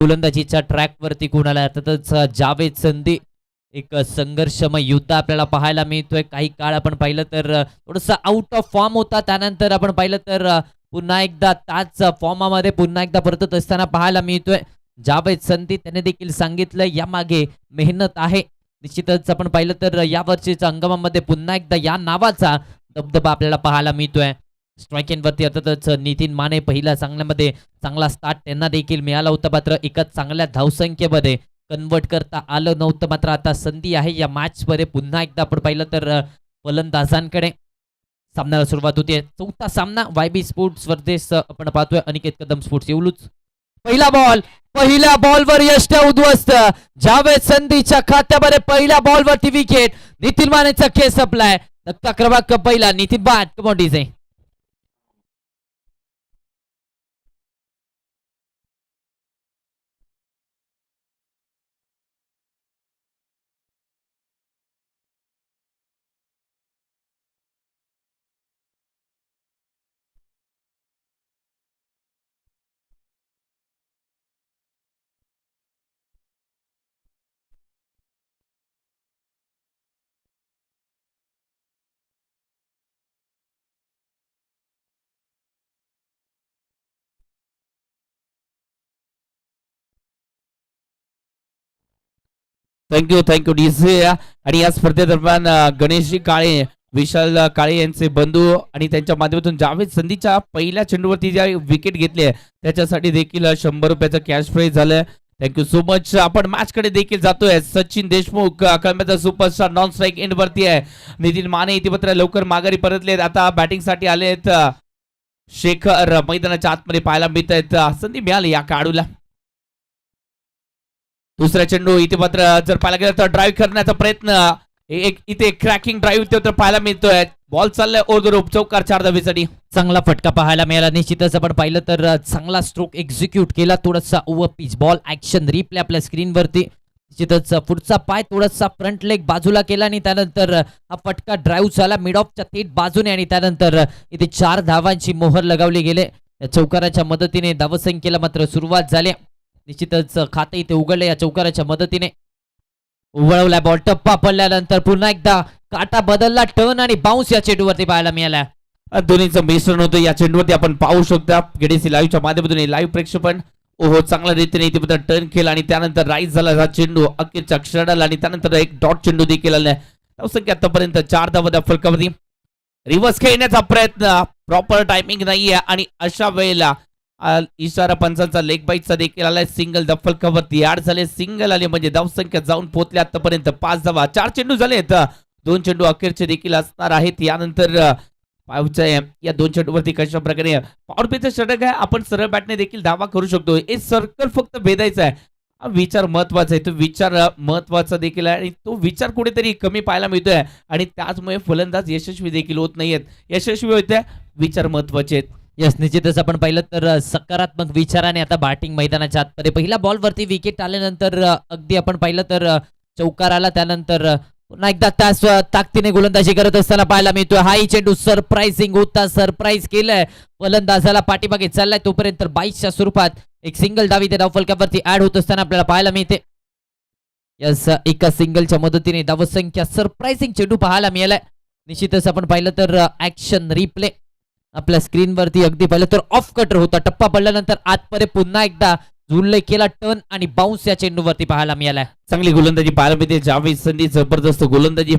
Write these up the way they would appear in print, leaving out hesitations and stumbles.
गोलंदाजीच्या ट्रॅकवरती कोणाला अर्थातच जावेद संधी एक संघर्षमय युद्ध आपल्याला पाहायला मिळतोय. काही काळ आपण पाहिलं तर थोडंसं आउट ऑफ फॉर्म होता. त्यानंतर आपण पाहिलं तर पुन्हा एकदा त्याच फॉर्मामध्ये पुन्हा एकदा परतत असताना पाहायला मिळतोय. जावेद संधी त्याने देखील सांगितलं यामागे मेहनत आहे. निश्चितच आपण पाहिलं तर या वर्षीच्या हंगामामध्ये पुन्हा एकदा या नावाचा दबदबा आपल्याला पाहायला मिळतोय. स्ट्रायकिंगवरती अर्थातच नितीन माने पहिल्या सामन्यामध्ये चांगला स्टार्ट त्यांना देखील मिळाला होता. मात्र एका चांगल्या धावसंख्येमध्ये कन्वर्ट करता आलं नव्हतं. मात्र आता संधी आहे या मॅचमध्ये पुन्हा एकदा आपण पाहिलं तर फलंदाजांकडे. सामन्याला सुरुवात होते. चौथा सामना वायबी स्पोर्ट्स वर्सेस आपण पाहतोय अनिकेत कदम स्पोर्ट्स येवलूच. पहिल्या बॉलवर यष्ट उद्ध्वस्त. जावेद संधीच्या खात्यामध्ये पहिल्या बॉलवरती विकेट. नितीन मानेचा केस संपलाय. धक्का क्रमांक पहिला नितीन बॅट कमोडीज आहे. Thank you DJ. आणि या स्पर्धेदरम्यान गणेशजी काळे, विशाल काळे यांचे बंधू आणि त्यांच्या माध्यमातून जावेद संधीच्या पहिल्या चेंडूवरती ज्या विकेट घेतली आहे त्याच्यासाठी देखील 100 रुपयाचं कॅश प्राइज झालंय. Thank you so much. आपण मॅच कडे देखील जातोय. सचिन देशमुख कळंब्याचा सुपरस्टार नॉन स्ट्राईक एंड वरती आहे. नितीन माने इतिपत्र लवकर माघारी परतलेत. आता बॅटिंग साठी आलेत. शेखर मैदानाच्या आतमध्ये पाहायला मिळत आहेत. संधी मिळाली या काढूला. दुसरा चेंडू इथे मात्र जर पाहायला गेलं तर ड्राईव्ह करण्याचा प्रयत्न, एक इथे क्रॅकिंग ड्राईव्ह तर पाहायला मिळतोय. बॉल चाललाय ओरदरूप चौकार 4 धावेसाठी. चांगला फटका पाहायला मिळाला. निश्चितच आपण पाहिलं तर चांगला स्ट्रोक एक्झिक्यूट केला. थोडासा over pitch ball action replay आपल्या स्क्रीनवरती. निश्चितच पुढचा पाय थोडासा फ्रंट लेग बाजूला केला आणि त्यानंतर हा फटका ड्राईव्ह झाला मिड ऑफच्या थेट बाजूने आणि त्यानंतर इथे 4 धावांची मोहर लगावली गेले. चौकाराच्या मदतीने धावसंख्येला मात्र सुरुवात झाली. निश्चितच खाते इथे उघडले या चौकाराच्या मदतीने. वळवला बॉल टप्पा पडल्यानंतर पुन्हा एकदा काटा बदलला. टर्न आणि बाउन्स या चेंडूवरती पाहायला मिळाला. दोन्हीचं मिश्रण होतं या चेंडूवरती आपण पाहू शकता. गेडीसी लाईव्हच्या माध्यमातून लाईव्ह प्रेक्षेपण. ओहो, चांगल्या रीतीने इथे टर्न केला आणि त्यानंतर राईज झाला हा चेंडू अखेरच्या क्षणाला आणि त्यानंतर एक डॉट चेंडू देखील आलाय. धावसंख्या आतापर्यंत 4 धावा फलकावरती. रिव्हर्स खेळण्याचा प्रयत्न, प्रॉपर टायमिंग नाहीये आणि अशा वेळेला इशारा पंचांचा लेग बाईटचा देखील आलाय. सिंगल दफल कवरती ऍड झाले. सिंगल आले म्हणजे धावसंख्या जाऊन पोहोचल्या आतापर्यंत 5 धावा. 4 चेंडू झालेत. 2 चेंडू अखेरचे देखील असणार आहेत. यानंतर या 2 चेंडूवरती कशा प्रकारे पॉवर प्लेचं षटक आहे. आपण सरळ बॅटने देखील धावा करू शकतो. हे सर्कल फक्त भेदायचा आहे. विचार महत्वाचा आहे. तो विचार महत्वाचा देखील आहे आणि तो विचार कुठेतरी कमी पाहायला मिळतोय आणि त्याचमुळे फलंदाज यशस्वी देखील होत नाहीयेत. यशस्वी होते विचार महत्वाचे आहेत. यस, निश्चितच आपण पाहिलं तर सकारात्मक विचाराने आता बॅटिंग मैदानाच्या आतमध्ये पहिल्या बॉलवरती विकेट आल्यानंतर अगदी आपण पाहिलं तर चौकार आला. त्यानंतर पुन्हा एकदा त्याच ताकदीने गोलंदाजी करत असताना पाहायला मिळतोय. हाही चेंडू सरप्राइझिंग होता. सरप्राईज केलंय फलंदाजाला. पाठीमागे चाललाय तोपर्यंत 22च्या स्वरूपात एक सिंगल डावी त्या धावफलकावरती ऍड होत असताना आपल्याला पाहायला मिळते. यस, एका सिंगलच्या मदतीने धावसंख्या सरप्राइझिंग चेंडू पाहायला मिळालाय. निश्चितच आपण पाहिलं तर ऍक्शन रिप्ले आपल्या स्क्रीनवरती अगदी पाहिलं तर ऑफ कटर होता. टप्पा पडल्यानंतर आतपर्यंत पुन्हा एकदा झुलले केला. टर्न आणि बाउन्स या चेंडूवरती पाहायला मिळाला. चांगली गोलंदाजी पाहायला मिळते. जावेद संधी जबरदस्त गोलंदाजी.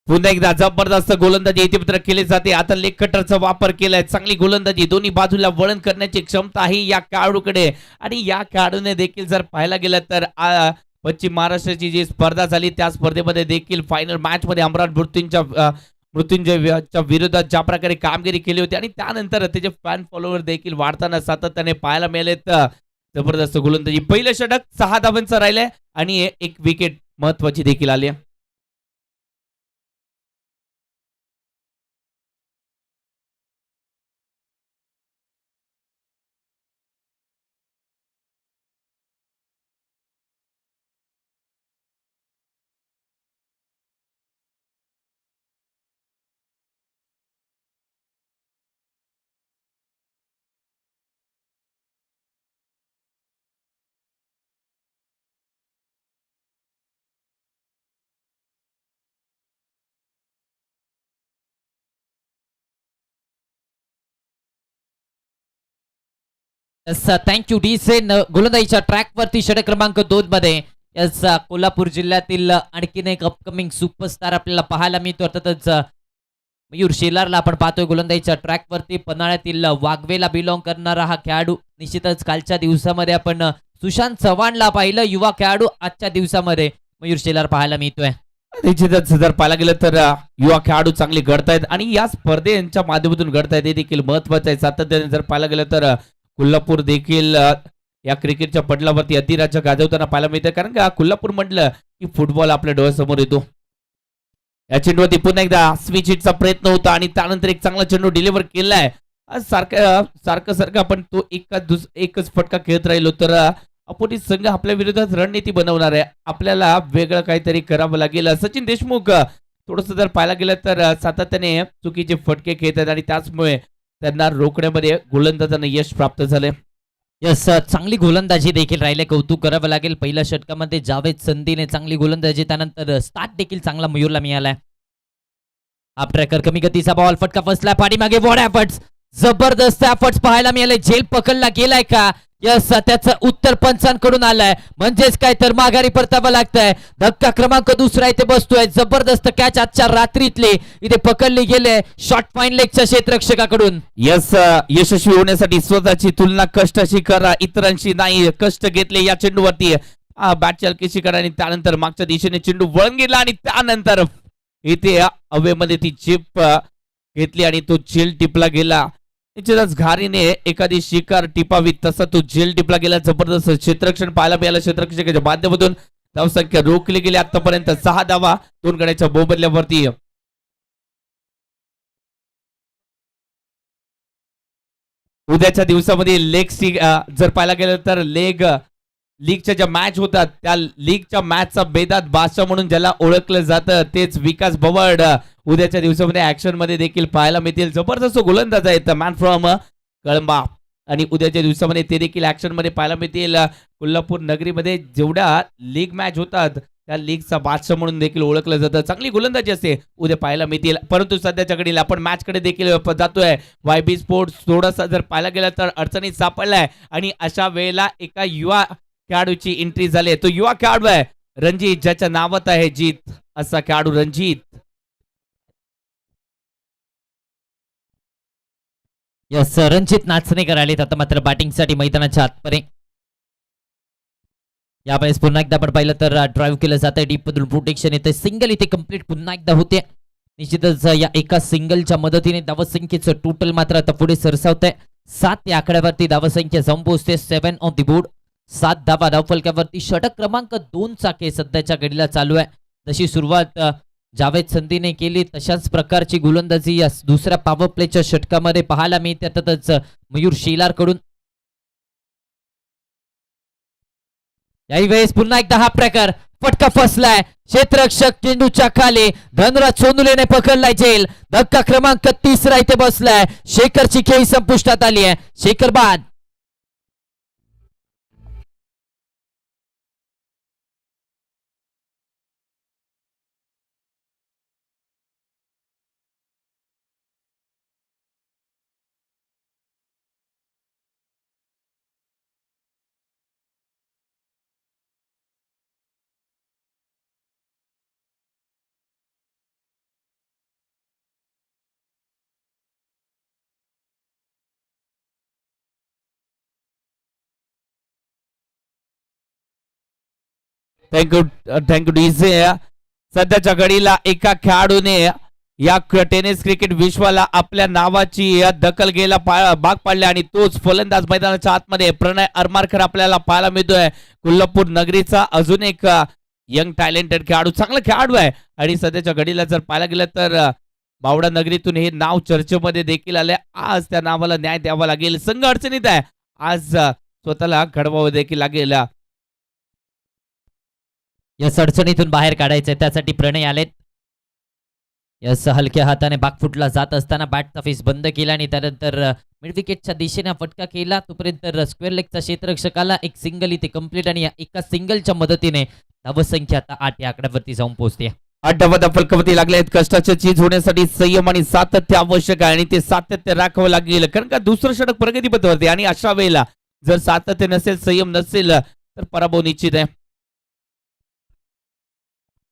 पुन्हा एकदा जबरदस्त गोलंदाजी इथे केली जाते. आता लेग कटरचा वापर केलाय. चांगली गोलंदाजी. दोन्ही बाजूला वळण करण्याची क्षमता आहे या खेळाडूकडे आणि या खेळाडूने देखील जर पाहायला गेलं तर पश्चिम महाराष्ट्राची जी स्पर्धा झाली त्या स्पर्धेमध्ये देखील फायनल मॅच मध्ये अमरान मृत्युंजयच्या विरोधात ज्या प्रकारे कामगिरी केली होती आणि त्यानंतर त्याचे फॅन फॉलोअर देखील वाढताना सातत्याने पाहायला मिळालेत. जबरदस्त गोलंदाजी. पहिलं षटक 6 धावांचं राहिलंय आणि एक विकेट महत्वाची देखील आली. थँक्यू डीसे गोलंदाजीच्या ट्रॅकवरती षटक क्रमांक 2 मध्ये यस कोल्हापूर जिल्ह्यातील आणखीन एक अपकमिंग सुपरस्टार आपल्याला पाहायला मिळतो. अर्थातच मयूर शेलारला आपण पाहतोय गोलंदाजीच्या ट्रॅकवरती. पन्हाळ्यातील वाघवेला बिलॉंग करणारा हा खेळाडू. निश्चितच कालच्या दिवसामध्ये आपण सुशांत चव्हाणला पाहिलं, युवा खेळाडू. आजच्या दिवसामध्ये मयूर शेलार पाहायला मिळतोय. निश्चितच जर पाहायला गेलं तर युवा खेळाडू चांगले घडतायत आणि या स्पर्धेच्या माध्यमातून घडतायत हे देखील महत्वाचं आहे. सातत्याने जर पाहायला गेलं तर कोल्हापूर देखील या क्रिकेटच्या पडलावरती अधिराज्य गाजवताना पाहायला मिळतं. कारण का कोल्हापूर म्हटलं की फुटबॉल आपल्या डोळ्यासमोर येतो. या चेंडूवरती पुन्हा एकदा स्विच हिटचा प्रयत्न होता आणि त्यानंतर एक चांगला चेंडू डिलिव्हर केलाय. सारखं आपण तो एकच फटका खेळत राहिलो तर अपोजिट संघ आपल्या विरोधात रणनीती बनवणार आहे. आपल्याला वेगळं काहीतरी करावं लागेल. सचिन देशमुख थोडस जर पाहायला गेलं तर सातत्याने चुकीचे फटके खेळत आहेत आणि त्याचमुळे त्यांना रोखण्यामध्ये गोलंदाजांना यश प्राप्त झाले. यस चांगली गोलंदाजी देखील राहिले, कौतुक करावं लागेल. पहिल्या षटकामध्ये जावेद संधीने चांगली गोलंदाजी, त्यानंतर स्टार्ट देखील चांगला मयूरला मिळालाय. आप ट्रॅकर कमी गतीचा बॉल, फटका फसला पाठीमागे. वॉट एफर्ट्स, जबरदस्त एफर्ट्स पाहायला मिळाले. झेल पकडला गेलाय का? यस त्याचं उत्तर पंचांकडून आलंय, म्हणजेच काय तर माघारी परतावं लागतंय. धक्का क्रमांक 2 इथे बसतोय. जबरदस्त कॅच आजच्या रात्रीतली इथे पकडली गेले शॉर्ट फाईन लेगच्या क्षेत्ररक्षकाकडून. यस यशस्वी होण्यासाठी स्वतःची तुलना कष्टाशी करा, इतरांशी नाही. कष्ट घेतले या चेंडूवरती, बॅटची हलकीशी करा आणि त्यानंतर मागच्या दिशेने चेंडू वळून गेला आणि त्यानंतर इथे हवेमध्ये ती चिप घेतली आणि तो झेल टिपला गेला. निश्चितच घारीने एखादी शिकार टिपावी तसा तो झेल टिपला गेला. जबरदस्त क्षेत्ररक्षण पाहायला मिळालं क्षेत्ररक्षकाच्या माध्यमातून. धावसंख्या रोखली गेली आतापर्यंत 6 धावा 2 गड्याच्या बोबदल्यावरती. उद्याच्या दिवसामध्ये जर पाहायला गेलं तर लीगच्या ज्या मॅच होतात त्या लीगच्या मॅचचा बेदात बादशाह म्हणून ज्याला ओळखलं जातं तेच विकास भवड उद्याच्या दिवसामध्ये ऍक्शन मध्ये देखील पाहायला मिळतील. जबरदस्त गोलंदाज आहेत मॅन फ्रॉम कळंबा आणि उद्याच्या दिवसामध्ये ते देखील ऍक्शन मध्ये पाहायला मिळतील. कोल्हापूर नगरीमध्ये जेवढ्या लीग मॅच होतात त्या लीगचा बादशाह म्हणून देखील ओळखलं जातं. चांगली गोलंदाजी असते उद्या पाहायला मिळतील. परंतु सध्याच्या घडीला आपण मॅच कडे देखील जातोय. YB स्पोर्ट्स थोडासा जर पाहायला गेलं तर अडचणीत सापडलाय आणि अशा वेळेला एका युवा खेळाडूची एंट्री झाली. तो युवा खेळाडू आहे रणजित, ज्याच्या नावात आहे जीत असा खेळाडू रणजित. यस रणजित नाचणेकर आलेत आता मात्र बॅटिंगसाठी मैदानाच्या आतपर्यंत. यावेळेस पुन्हा एकदा आपण पाहिलं तर ड्राईव्ह केलं जातंय, डीप मधून प्रोटेक्शन येते. सिंगल इथे कंप्लीट पुन्हा एकदा होते. निश्चितच या एका सिंगलच्या मदतीने धावसंख्येचं टोटल मात्र आता पुढे सरसावतंय. 7 या आकड्यावरती धावसंख्या जाऊन पोहोचते. 7 ऑन द बोर्ड, 7 धावा धावफलकावरती. षटक क्रमांक 2 चा खेळ सध्याच्या घडीला चालू आहे. जशी सुरुवात जावेद संधीने केली तशाच प्रकारची गोलंदाजी या दुसऱ्या पॉवर प्लेच्या षटकामध्ये पाहायला मिळते. त्यातच मयूर शेलार कडून. याही वेळेस पुन्हा एकदा हा प्रकार, फटका फसलाय. क्षेत्ररक्षक चेंडूच्या खाली धनराज सोनुलेने पकडलाय झेल. धक्का क्रमांक 3 इथे बसलाय. शेखरची खेळी संपुष्टात आली आहे. शेखर बाद. Thank you DJ. सध्याच्या घडीला एका खेळाडूने या टेनिस क्रिकेट विश्वाला आपल्या नावाची दखल घ्यायला भाग पाडले आणि तोच फलंदाज मैदानाच्या आतमध्ये प्रणय अरमारकर आपल्याला पाहायला मिळतोय. कोल्हापूर नगरीचा अजून एक यंग टॅलेंटेड खेळाडू, चांगला खेळाडू आहे आणि सध्याच्या घडीला जर पाहायला गेलं तर बावडा नगरीतून हे नाव चर्चेमध्ये देखील आले. आज त्या नावाला न्याय द्यावा लागेल. संघ अडचणीत आहे, आज स्वतःला घडवावं देखील लागेल. यस अडचणीतून बाहेर काढायचंय त्यासाठी प्रणय आलेत. यस हलक्या हाताने बागफुटला जात असताना बॅटचा फेस बंद केला आणि त्यानंतर मिड विकेटच्या दिशेने फटका केला. तोपर्यंत स्क्वेअर लेगचा क्षेत्ररक्षकाला एक सिंगल इथे कंप्लीट आणि एका सिंगलच्या मदतीने धावसंख्या आता 8 या आकड्यावरती जाऊन पोहोचते. 8 धावा फलकावरती लागले आहेत. कष्टाच्या चीज होण्यासाठी संयम आणि सातत्य आवश्यक आहे आणि ते सातत्य राखावं लागेल. कारण का दुसरं षटक प्रगतीपथावरती आणि अशा वेळेला जर सातत्य नसेल, संयम नसेल तर पराभव निश्चित आहे.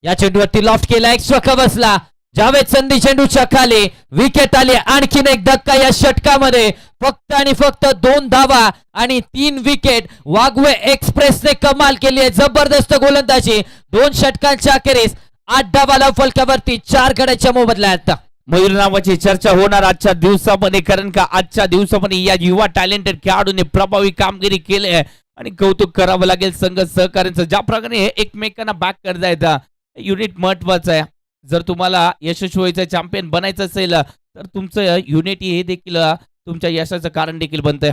या चेंडूवरती लॉफ्ट केला, एक षटका बसला. जावेद संधी चेंडूच्या खाली, विकेट आली. आणखीन एक धक्का या षटकामध्ये. फक्त आणि फक्त 2 धावा आणि 3 विकेट. वाघवे एक्सप्रेसने कमाल केली आहे. जबरदस्त गोलंदाजी. 2 षटकांच्या अखेरीस 8 धावा फलकावरती, 4 गड्याच्या मोबदल्यात. मयूर नावाची चर्चा होणार आजच्या दिवसामध्ये, कारण का आजच्या दिवसामध्ये या युवा टॅलेंटेड खेळाडूने प्रभावी कामगिरी केली आहे आणि कौतुक करावं लागेल संघ सहकार्यांचं. ज्या प्रकारे हे एकमेकांना बॅक करता येतं, युनिट महत्वाचं आहे. जर तुम्हाला यशस्वी व्हायचं, चॅम्पियन बनायचं असेल तर तुमचं युनिटी हे देखील तुमच्या यशाचं कारण देखील बनतंय.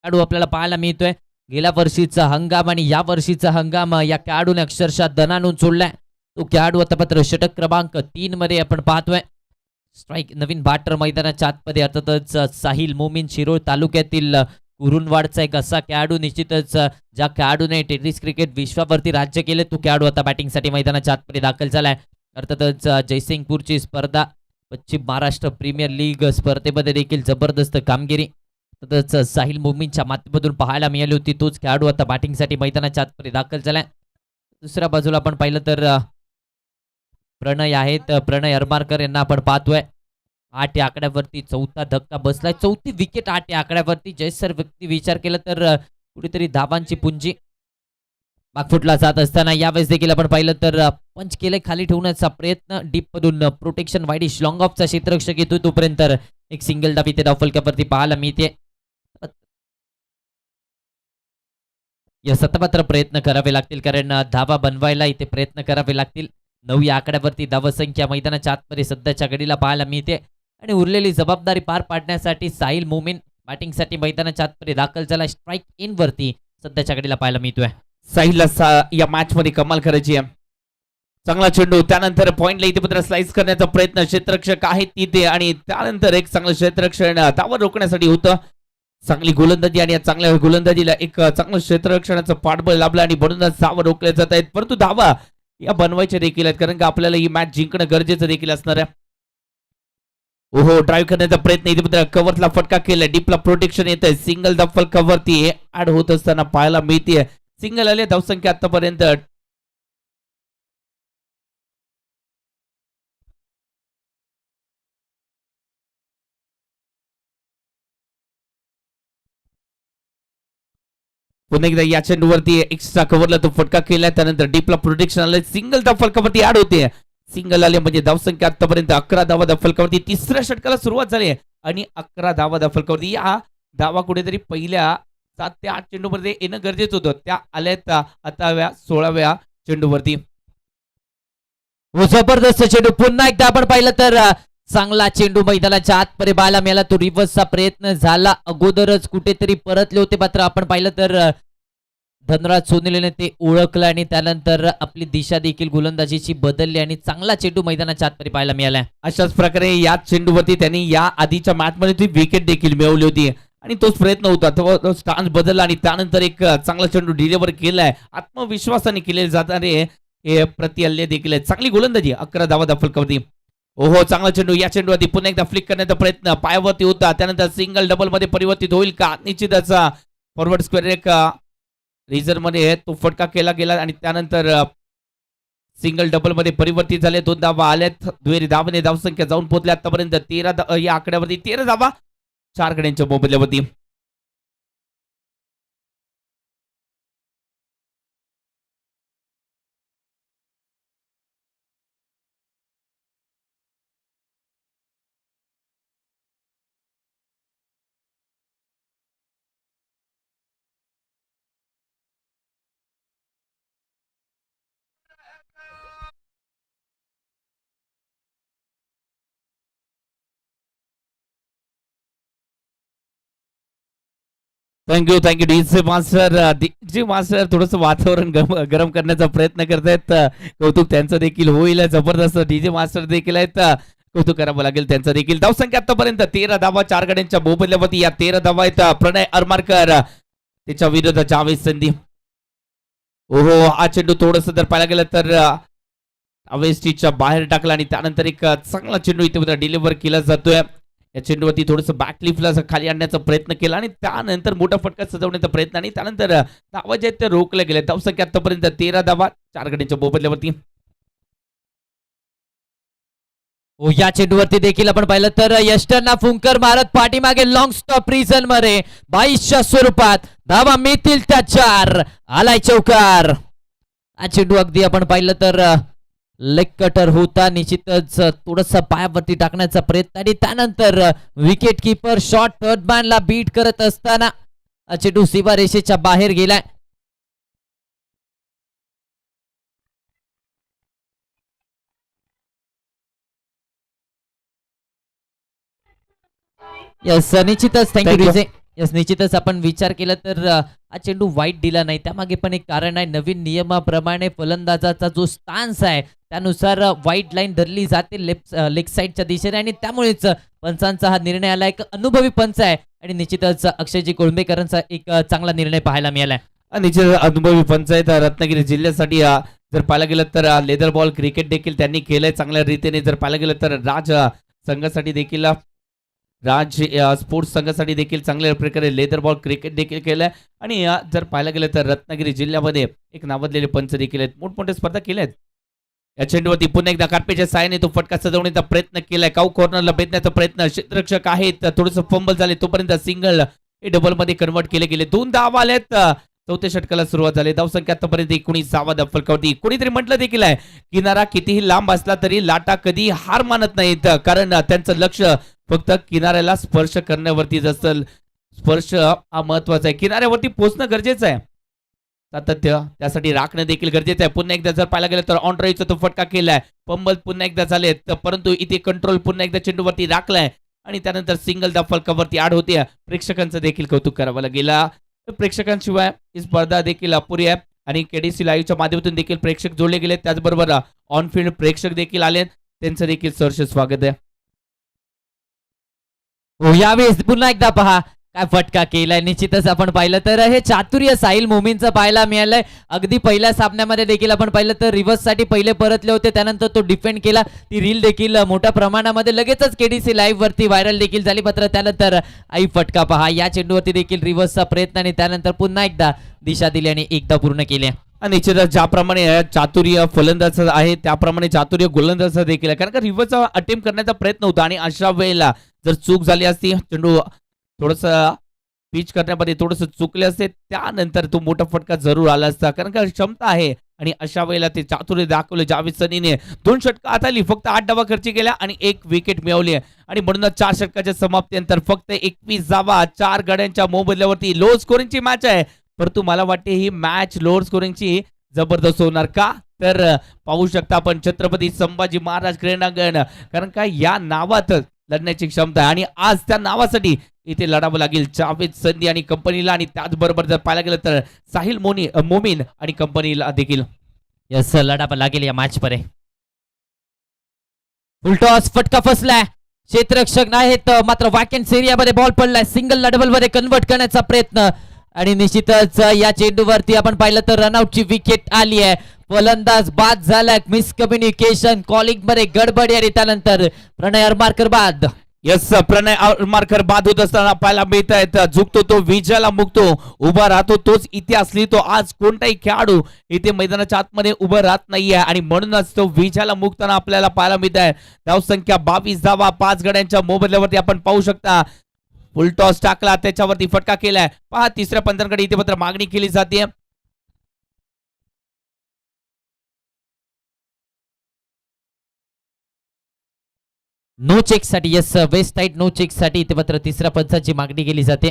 खेळाडू आपल्याला पाहायला मिळतोय. गेल्या वर्षीचा हंगाम आणि या वर्षीचा हंगाम या खेळाडूने अक्षरशः दणानून सोडलाय. तो खेळाडू आता मात्र षटक क्रमांक 3 मध्ये आपण पाहतोय. स्ट्राईक नवीन बाटर मैदानाच्या आतमध्ये अर्थातच साहिल मोमीन शिरोळ तालुक्यातील कुरुंदवाडचा एक असा खेळाडू, निश्चितच ज्या खेळाडूने टेनिस क्रिकेट विश्वावरती राज्य केले, तो खेळाडू आता बॅटिंगसाठी मैदानाच्या आतमध्ये दाखल झालाय. अर्थातच जयसिंगपूरची स्पर्धा, पश्चिम महाराष्ट्र प्रीमियर लीग स्पर्धेमध्ये देखील जबरदस्त कामगिरी तसंच साहिल मोमीनच्या माध्यमातून पाहायला मिळाली होती. तोच खेळाडू आता बॅटिंगसाठी मैदानाच्या आतमध्ये दाखल झालाय. दुसऱ्या बाजूला आपण पाहिलं तर प्रणय आहेत, प्रणय अरमारकर यांना आपण पाहतोय. 8 या आकड्यावरती चौथा धक्का बसलाय, 4थी विकेट 8 या आकड्यावरती. जयसर व्यक्ती विचार केला तर कुठेतरी धावांची पुंजी बागफुटला जात असताना यावेळेस देखील आपण पाहिलं तर पंच केले, खाली ठेवण्याचा प्रयत्न, डीप मधून प्रोटेक्शन वाईडिश लॉंग ऑफचा क्षेत्ररक्षक येतोय, तोपर्यंत एक सिंगल धाव इथे धावफलकावरती पाहायला मिळते. या सतमात्र प्रयत्न करावे लागतील, कारण धावा बनवायला इथे प्रयत्न करावे लागतील. 9 या आकड्यावरती धावसंख्या मैदानाच्या आतमध्ये सध्याच्या घडीला पाहायला मिळते आणि उरलेली जबाबदारी पार पाडण्यासाठी साहिल मोमीन बॅटिंगसाठी मैदानाच्या आतमध्ये दाखल झाला. स्ट्राईक इन वरती सध्याच्या घडीला पाहायला मिळतोय. साहिलला या मॅच मध्ये कमाल करायची आहे. चांगला चेंडू, त्यानंतर पॉइंटला इथे पत्र स्लाइस करण्याचा प्रयत्न, क्षेत्ररक्षक आहे तिथे आणि त्यानंतर एक चांगलं क्षेत्ररक्षण धावा रोखण्यासाठी होतं. चांगली गोलंदाजी आणि या चांगल्या गोलंदाजीला एक चांगलं क्षेत्ररक्षणाचं पाठबळ लाभलं आणि म्हणूनच धावा रोखल्या जात आहेत. परंतु धावा या बनवायच्या देखील आहेत, कारण का आपल्याला ही मॅच जिंकणं गरजेचं देखील असणार आहे. ओहो, ड्राईव्ह करण्याचा प्रयत्न, इथे पत्र कव्हरला फटका केला, डीपला प्रोटेक्शन येत आहे. सिंगल दफल कव्हरती ऍड होत असताना पाहायला मिळते. सिंगल आले, धावसंख्या आतापर्यंत पुन्हा एकदा या चेंडूवरती एक्स्ट्रा कव्हरला तो फटका केला, त्यानंतर डीपला प्रोटेक्शन आलं, सिंगल फलकावरती ऍड होते. सिंगल आले म्हणजे धावसंख्या आतापर्यंत 11 धावा फलकावरती. तिसऱ्या षटकाला सुरुवात झाली आणि 11 धावा फलकावरती. या धावा कुठेतरी पहिल्या 7 ते 8 चेंडूमध्ये येणं गरजेचं होतं, त्या आल्यात आता 16व्या चेंडूवरती. जबरदस्त चेंडू, पुन्हा एकदा आपण पाहिलं तर चांगला चेंडू मैदानाच्या आतपर्यंत पाहायला मिळाला. तो रिव्हर्सचा प्रयत्न झाला, अगोदरच कुठेतरी परतले होते, मात्र आपण पाहिलं तर धनराज सोनेलेने ते ओळखलं आणि त्यानंतर आपली दिशा देखील गोलंदाजीची बदलली आणि चांगला चेंडू मैदानाच्या आतपर्यंत पाहायला मिळाला. अशाच प्रकारे या चेंडूवरती त्यांनी या आधीच्या मॅच मध्ये ती विकेट देखील मिळवली होती आणि तोच प्रयत्न होता, तो स्टान्स बदलला आणि त्यानंतर एक चांगला चेंडू डिलिव्हर केलाय. आत्मविश्वासाने केले जाणारे हे प्रतिहल्ले देखील आहेत. चांगली गोलंदाजी, 11 धावा फलकावरती. ओहो, चांगला चेंडू, या चेंडूवरती पुन्हा एकदा फ्लिक करण्याचा प्रयत्न, पायावरती होता, त्यानंतर सिंगल डबल मध्ये परिवर्तित होईल का? निश्चितच फॉरवर्ड स्क्वेअर एक रिझर्व मध्ये तो फटका केला गेला आणि त्यानंतर सिंगल डबल मध्ये परिवर्तित झाले. 2 धावा आल्यात, दुहेरी धावाने धावसंख्या जाऊन पोहोचल्या आतापर्यंत 13 या आकड्यावरती 13 धावा 4 गड्यांच्या मोबदल्यावरती. Thank you thank you DJ master. DJ master थोडंसं वातावरण गरम करण्याचा प्रयत्न करतायत. कौतुक त्यांचं देखील होईल. जबरदस्त डीजे मास्टर देखील आहेत. कौतुक करावं लागेल त्यांचं देखील. धावसंख्या आतापर्यंत 13 धावा 4 गड्यांच्या मोबदल्यावरती. या 13 धावा आहेत. प्रणय अरमारकर त्याच्या विरुद्ध जावेद संदीप. ओहो, हा चेंडू थोडस जर पाहायला गेलं तर अवेस्टीच्या बाहेर टाकला आणि त्यानंतर एक चांगला चेंडू इथे डिलिव्हर केला जातोय. या चेंडूवरती थोडस बॅकलिफ्टला खाली आणण्याचा प्रयत्न केला आणि त्यानंतर मोठा फटका सजवण्याचा प्रयत्न आणि त्यानंतर धावा जे आहेत ते रोखले गेले. धावसंख्या आतापर्यंत 13 धावा 4 गड्यांच्या मोबदल्यावरती. हो, या चेंडूवरती देखील आपण पाहिलं तर यष्टरना फुंकर मारत पाठीमागे लॉंग स्टॉप रिझन मध्ये 22च्या स्वरूपात धावा मिळतील त्या 4. आलाय चौकार. हा चेंडू अगदी आपण पाहिलं तर लेग कटर होता. निश्चितच थोडस पायावरती टाकण्याचा प्रयत्न आणि त्यानंतर विकेट किपर शॉर्ट थर्ड मॅनला बीट करत असताना हा चेंडू सीमा रेषेच्या बाहेर गेलाय. यस निश्चितच थँक्यू Thank you. रिजे. यस निश्चितच आपण विचार केला तर हा चेंडू वाईट दिला नाही. त्यामागे पण एक कारण आहे. नवीन नियमाप्रमाणे फलंदाजाचा जो स्टान्स आहे त्यानुसार वाईट लाईन धरली जाते लेग साईडच्या दिशेने आणि त्यामुळेच पंचांचा हा निर्णय आला. एक अनुभवी पंच आहे आणि निश्चितच अक्षयजी कोळंबेकरांचा एक चांगला निर्णय पाहायला मिळालाय. निश्चित अनुभवी पंचायत रत्नागिरी जिल्ह्यासाठी जर पाहायला गेलं तर लेदर बॉल क्रिकेट देखील त्यांनी केलंय चांगल्या रीतीने. जर पाहायला गेलं तर राज संघासाठी देखील राज स्पोर्ट्स संघासाठी देखील चांगल्या प्रकारे लेदर बॉल क्रिकेट देखील केलंय आणि जर पाहायला गेलं तर रत्नागिरी जिल्ह्यामध्ये एक नावाजलेले पंच देखील आहेत. मोठमोठ्या स्पर्धा केल्या आहेत. या चेंडूवरती पुन्हा एकदा कार्पेटच्या साहाय्याने तो फटका सजवण्याचा प्रयत्न केलाय. काऊ कॉर्नरला भेटण्याचा प्रयत्न. क्षेत्ररक्षक आहेत थोडस फंबल झाले तोपर्यंत सिंगल डबल मध्ये कन्वर्ट केले गेले. 2 धावा आल्यात. चौथ्या षटकाला सुरुवात झाली. धावसंख्या आतापर्यंत 19 धावा फलकावरती. कोणीतरी म्हटलं देखील आहे किनारा कितीही लांब असला तरी लाटा कधी हार मानत नाहीत कारण त्यांचं लक्ष फक्त किनाऱ्याला स्पर्श करण्यावरतीच असतं. स्पर्श हा महत्वाचा आहे. किनाऱ्यावरती पोहोचणं गरजेचं आहे. सातत्य त्यासाठी राखणं देखील गरजेचं आहे. पुन्हा एकदा जर पाहायला गेलं तर ऑनड्राईव्हचा तो फटका केलाय. पंबल पुन्हा एकदा झाले परंतु इथे कंट्रोल पुन्हा एकदा चेंडूवरती राखलाय आणि त्यानंतर सिंगल दा फलकावरती आड होते. प्रेक्षकांचं देखील कौतुक करावं लागेल. प्रेक्षकांशिवाय ही स्पर्धा देखील अपुरी आहे आणि केडीसी लाईव्हच्या माध्यमातून देखील प्रेक्षक जोडले गेले. त्याचबरोबर ऑन फील्ड प्रेक्षक देखील आले. त्यांचं देखील सहर्ष स्वागत आहे. हो, यावेळेस पुन्हा एकदा पहा काय फटका केलाय. निश्चितच आपण पाहिलं तर हे चातुर्य साहिल मोमीनचं पाहायला मिळालंय. अगदी पहिल्या सामन्यामध्ये देखील आपण पाहिलं तर रिव्हर्स साठी पहिले परतले होते. त्यानंतर तो डिफेंड केला. ती रील देखील मोठ्या प्रमाणामध्ये लगेचच केडीसी लाईव्ह वरती व्हायरल देखील झाली. मात्र त्यानंतर आई फटका पहा. या चेंडूवरती देखील रिव्हर्सचा प्रयत्न आणि त्यानंतर पुन्हा एकदा दिशा दिली आणि एकदा पूर्ण केले. निश्चितच ज्याप्रमाणे चातुर्य फलंदाज आहे त्याप्रमाणे चातुर्य गोलंदाज देखील आहे. कारण का रिव्हर्सचा अटेम्प्ट करण्याचा प्रयत्न होता आणि अशा वेळेला जर चूक झाली असती चेंडू थोडस पिच करण्यामध्ये थोडस चुकले असते त्यानंतर तो मोठा फटका जरूर आला असता. कारण का क्षमता आहे आणि अशा वेळेला ते चातुर्य दाखवले जावेद सनीने. 2 षटकं हाताळली. फक्त 8 धावा खर्च केल्या आणि 1 विकेट मिळवली आणि म्हणूनच 4 षटकाच्या समाप्तीनंतर फक्त 21 धावा 4 गड्यांच्या मोबदल्यावरती. लो स्कोरिंगची मॅच आहे परंतु मला वाटते ही मॅच लो स्कोरिंगची जबरदस्त होणार का तर पाहू शकता आपण छत्रपती संभाजी महाराज क्रीडांगण. कारण का या नावात लढण्याची क्षमता आहे आणि आज त्या नावासाठी इथे लढावं लागेल जावेद संधी आणि कंपनीला आणि त्याचबरोबर जर पाहायला गेलं तर साहिल मोमीन आणि कंपनीला देखील. यस लढावं लागेल या मॅच मध्ये. फुलटॉस फटका फसलाय. क्षेत्ररक्षक नाहीत मात्र वॅकन्स एरियामध्ये बॉल पडलाय. सिंगल डबल मध्ये कन्वर्ट करण्याचा प्रयत्न आणि निश्चितच या चेंडूवरती आपण पाहिलं तर रनआउटची विकेट आली आहे. फलंदाज बाद झालाय. मिसकम्युनिकेशन कॉलिंग मध्ये गडबडी आणि त्यानंतर प्रणय अरमारकर बाद. यस प्रणय अरमारकर बाद होत असताना पाहायला मिळत आहेत. झुकतो तो विजयाला मुकतो. उभा राहतो तोच इतिहास लिहितो. आज कोणताही खेळाडू इथे मैदानाच्या आतमध्ये उभं राहत नाहीये आणि म्हणूनच तो विजयाला मुकताना आपल्याला पाहायला मिळत आहे. धावसंख्या 22 धावा 5 गड्यांच्या मोबदल्यावरती आपण पाहू शकता. फुल टॉस टाकला त्याच्यावरती फटका केलाय. पहा तिसऱ्या पंचांकडे इथे मात्र मागणी केली जाते. नो चेक साठी yes west side no check साठी इथे मात्र तिसऱ्या पंचाची मागणी केली जाते.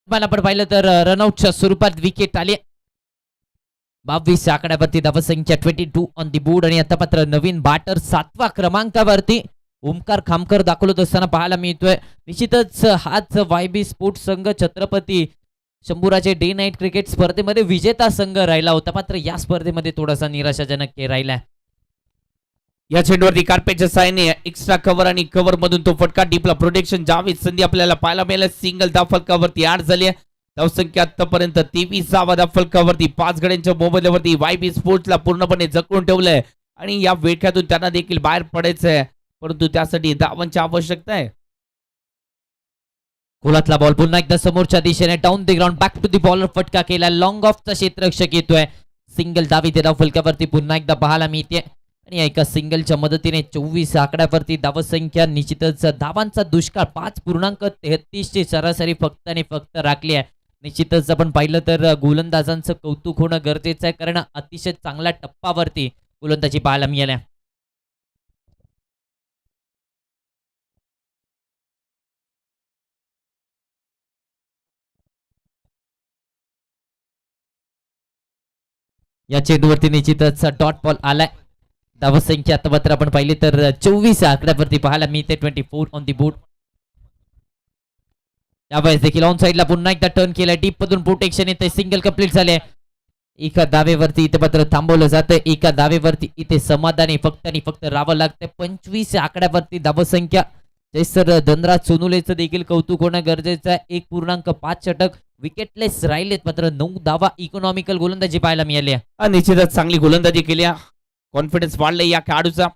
मला आपण पाहिलं तर रनआउटच्या स्वरूपात विकेट आली. 22 आकड्यावरती धावसंख्या 22 ऑन दी बोर्ड आणि आता मात्र नवीन बॅटर 7व्या क्रमांकावरती ओमकार खामकर दाखवत असताना पाहायला मिळतोय. निश्चितच हाच YB स्पोर्ट्स संघ Chhatrapati Shambhuraje day night cricket स्पर्धेमध्ये विजेता संघ राहिला होता, मात्र या स्पर्धेमध्ये थोडासा निराशाजनक राहिलाय. या चेंडूवरती कार्पेटच्या साहाय्याने एक्स्ट्रा कव्हर आणि कव्हर मधून तो फटका डीपला प्रोटेक्शन जावेद संधी आपल्याला पाहायला मिळालं. सिंगल धाव फलकावरती 8 झाली. धावसंख्या आतापर्यंत 23 धाव फलकावरती 5 गड्यांच्या मोबदल्यावरती YB स्पोर्ट्सला पूर्णपणे जखडून ठेवलंय आणि या वेळख्यातून त्यांना देखील बाहेर पडायचंय, परंतु त्यासाठी धावांची आवश्यकता आहे. गोलातला बॉल पुन्हा एकदा समोरच्या दिशेने down the ground back to the bowler फटका केला. लॉंग ऑफचा क्षेत्ररक्षक येतोय. सिंगल धाव इथे धाव फलकावरती पुन्हा एकदा पाहायला मिळते आणि एका सिंगलच्या मदतीने 24 आकड्यावरती धावसंख्या निश्चितच धावांचा दुष्काळ 5.33 ची सरासरी फक्त आणि फक्त राखली आहे. निश्चितच आपण पाहिलं तर गोलंदाजांचं कौतुक होणं गरजेचं आहे, कारण अतिशय चांगल्या टप्पावरती गोलंदाजी पाहायला मिळाल्या. या चेंडूवरती निश्चितच डॉट बॉल आलाय. धावसंख्या आता मात्र आपण पाहिली तर 24 आकड्यावरती पाहायला मिळते. 24 ऑन दी बोर्ड. यावेळेस देखील ऑन साईडला पुन्हा एकदा टर्न केलाय. डीप मधून प्रोटेक्शन येते. सिंगल कंप्लीट झाले. एका धावेवरती इथे मात्र थांबवलं जातं. एका धावेवरती इथे समाधानी फक्त आणि फक्त राहावं लागतं. 25 आकड्यावरती धावसंख्या. जयसर धनराज सोनुलेचं देखील कौतुक होणं गरजेचं आहे. 1.5 षटक विकेटलेस राहिलेत, मात्र 9 धावा इकॉनॉमिकल गोलंदाजी पाहायला मिळाली. निश्चितच चांगली गोलंदाजी केली. कॉन्फिडन्स वाढलाय या खेळाडूचा.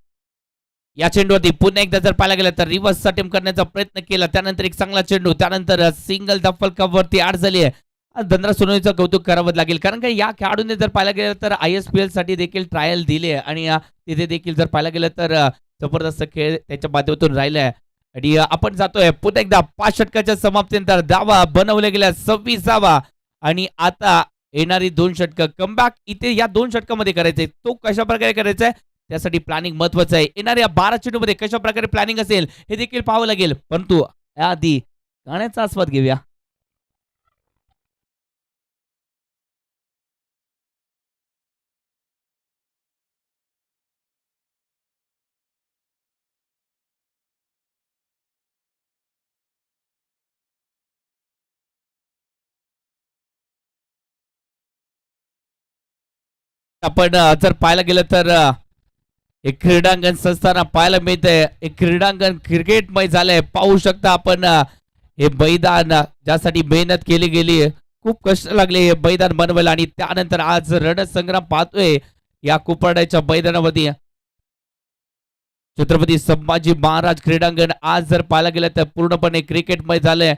या चेंडूवरती पुन्हा एकदा जर पाहायला गेलं तर रिव्हर्स अटेम्प्ट करण्याचा प्रयत्न केला, त्यानंतर एक चांगला चेंडू, त्यानंतर सिंगल धाव फलकावरती 8 झाली आहे. धनराज सोनवणेचं कौतुक करावं लागेल, कारण का या खेळाडूने जर पाहायला गेलं तर ISPL साठी देखील ट्रायल दिली आणि तिथे देखील जर पाहायला गेलं तर जबरदस्त खेळ त्याच्या माध्यमातून राहिलाय. आणि आपण जातोय पुन्हा एकदा 5 षटकाच्या समाप्तीनंतर धावा बनवल्या गेल्या 26 धावा आणि आता येणारी 2 षटक कमबॅक इथे या 2 षटकामध्ये करायचंय. तो कशा प्रकारे करायचा आहे त्यासाठी प्लॅनिंग महत्वाचं आहे. येणाऱ्या 12 चेंडूमध्ये कशा प्रकारे प्लॅनिंग असेल हे देखील पाहावं लागेल, परंतु याआधी गाण्याचा आस्वाद घेऊया. आपण जर पाहायला गेलं तर एक क्रीडांगण संस्थाना पाहायला मिळतंय. एक क्रीडांगण क्रिकेटमय झालंय. पाहू शकता आपण हे मैदान ज्यासाठी मेहनत केली गेली, खूप कष्ट लागले हे मैदान बनवायला आणि त्यानंतर आज रणसंग्राम पाहतोय या कुपर्ड्याच्या मैदानामध्ये. छत्रपती संभाजी महाराज क्रीडांगण आज जर पाहायला गेलं तर पूर्णपणे क्रिकेटमय झालंय.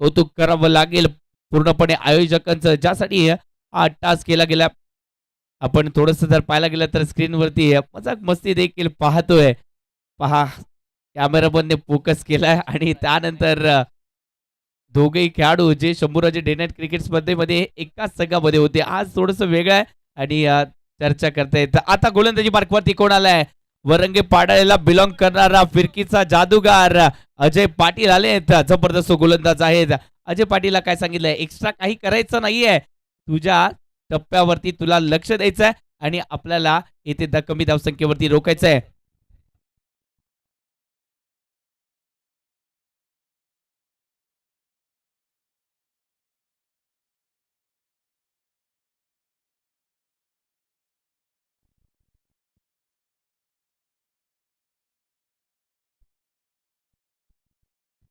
कौतुक करावं लागेल पूर्णपणे आयोजकांचं, ज्यासाठी हा टास्क केला गेला. आपण थोडस जर पाहायला गेलं तर स्क्रीनवरती मजाक मस्ती देखील पाहतोय. पहा कॅमेरामनने फोकस केलाय आणि त्यानंतर दोघेही खेळाडू जे शंभूराजे डे नाईट क्रिकेट स्पर्धेमध्ये एकाच संघामध्ये होते, आज थोडस वेगळं आहे आणि चर्चा करता येतं. आता गोलंदाजी मार्कवरती कोण आलाय? वरंगे पाडाळ्याला बिलॉंग करणारा फिरकीचा जादूगार अजय पाटील आले. जबरदस्त गोलंदाज आहेत. अजय पाटीलला काय सांगितलंय? एक्स्ट्रा काही करायचं नाहीये, तुझ्या टप्प्यावरती तुला लक्ष द्यायचं आहे आणि आपल्याला येथे कमी धावसंख्येवरती रोखायचं आहे.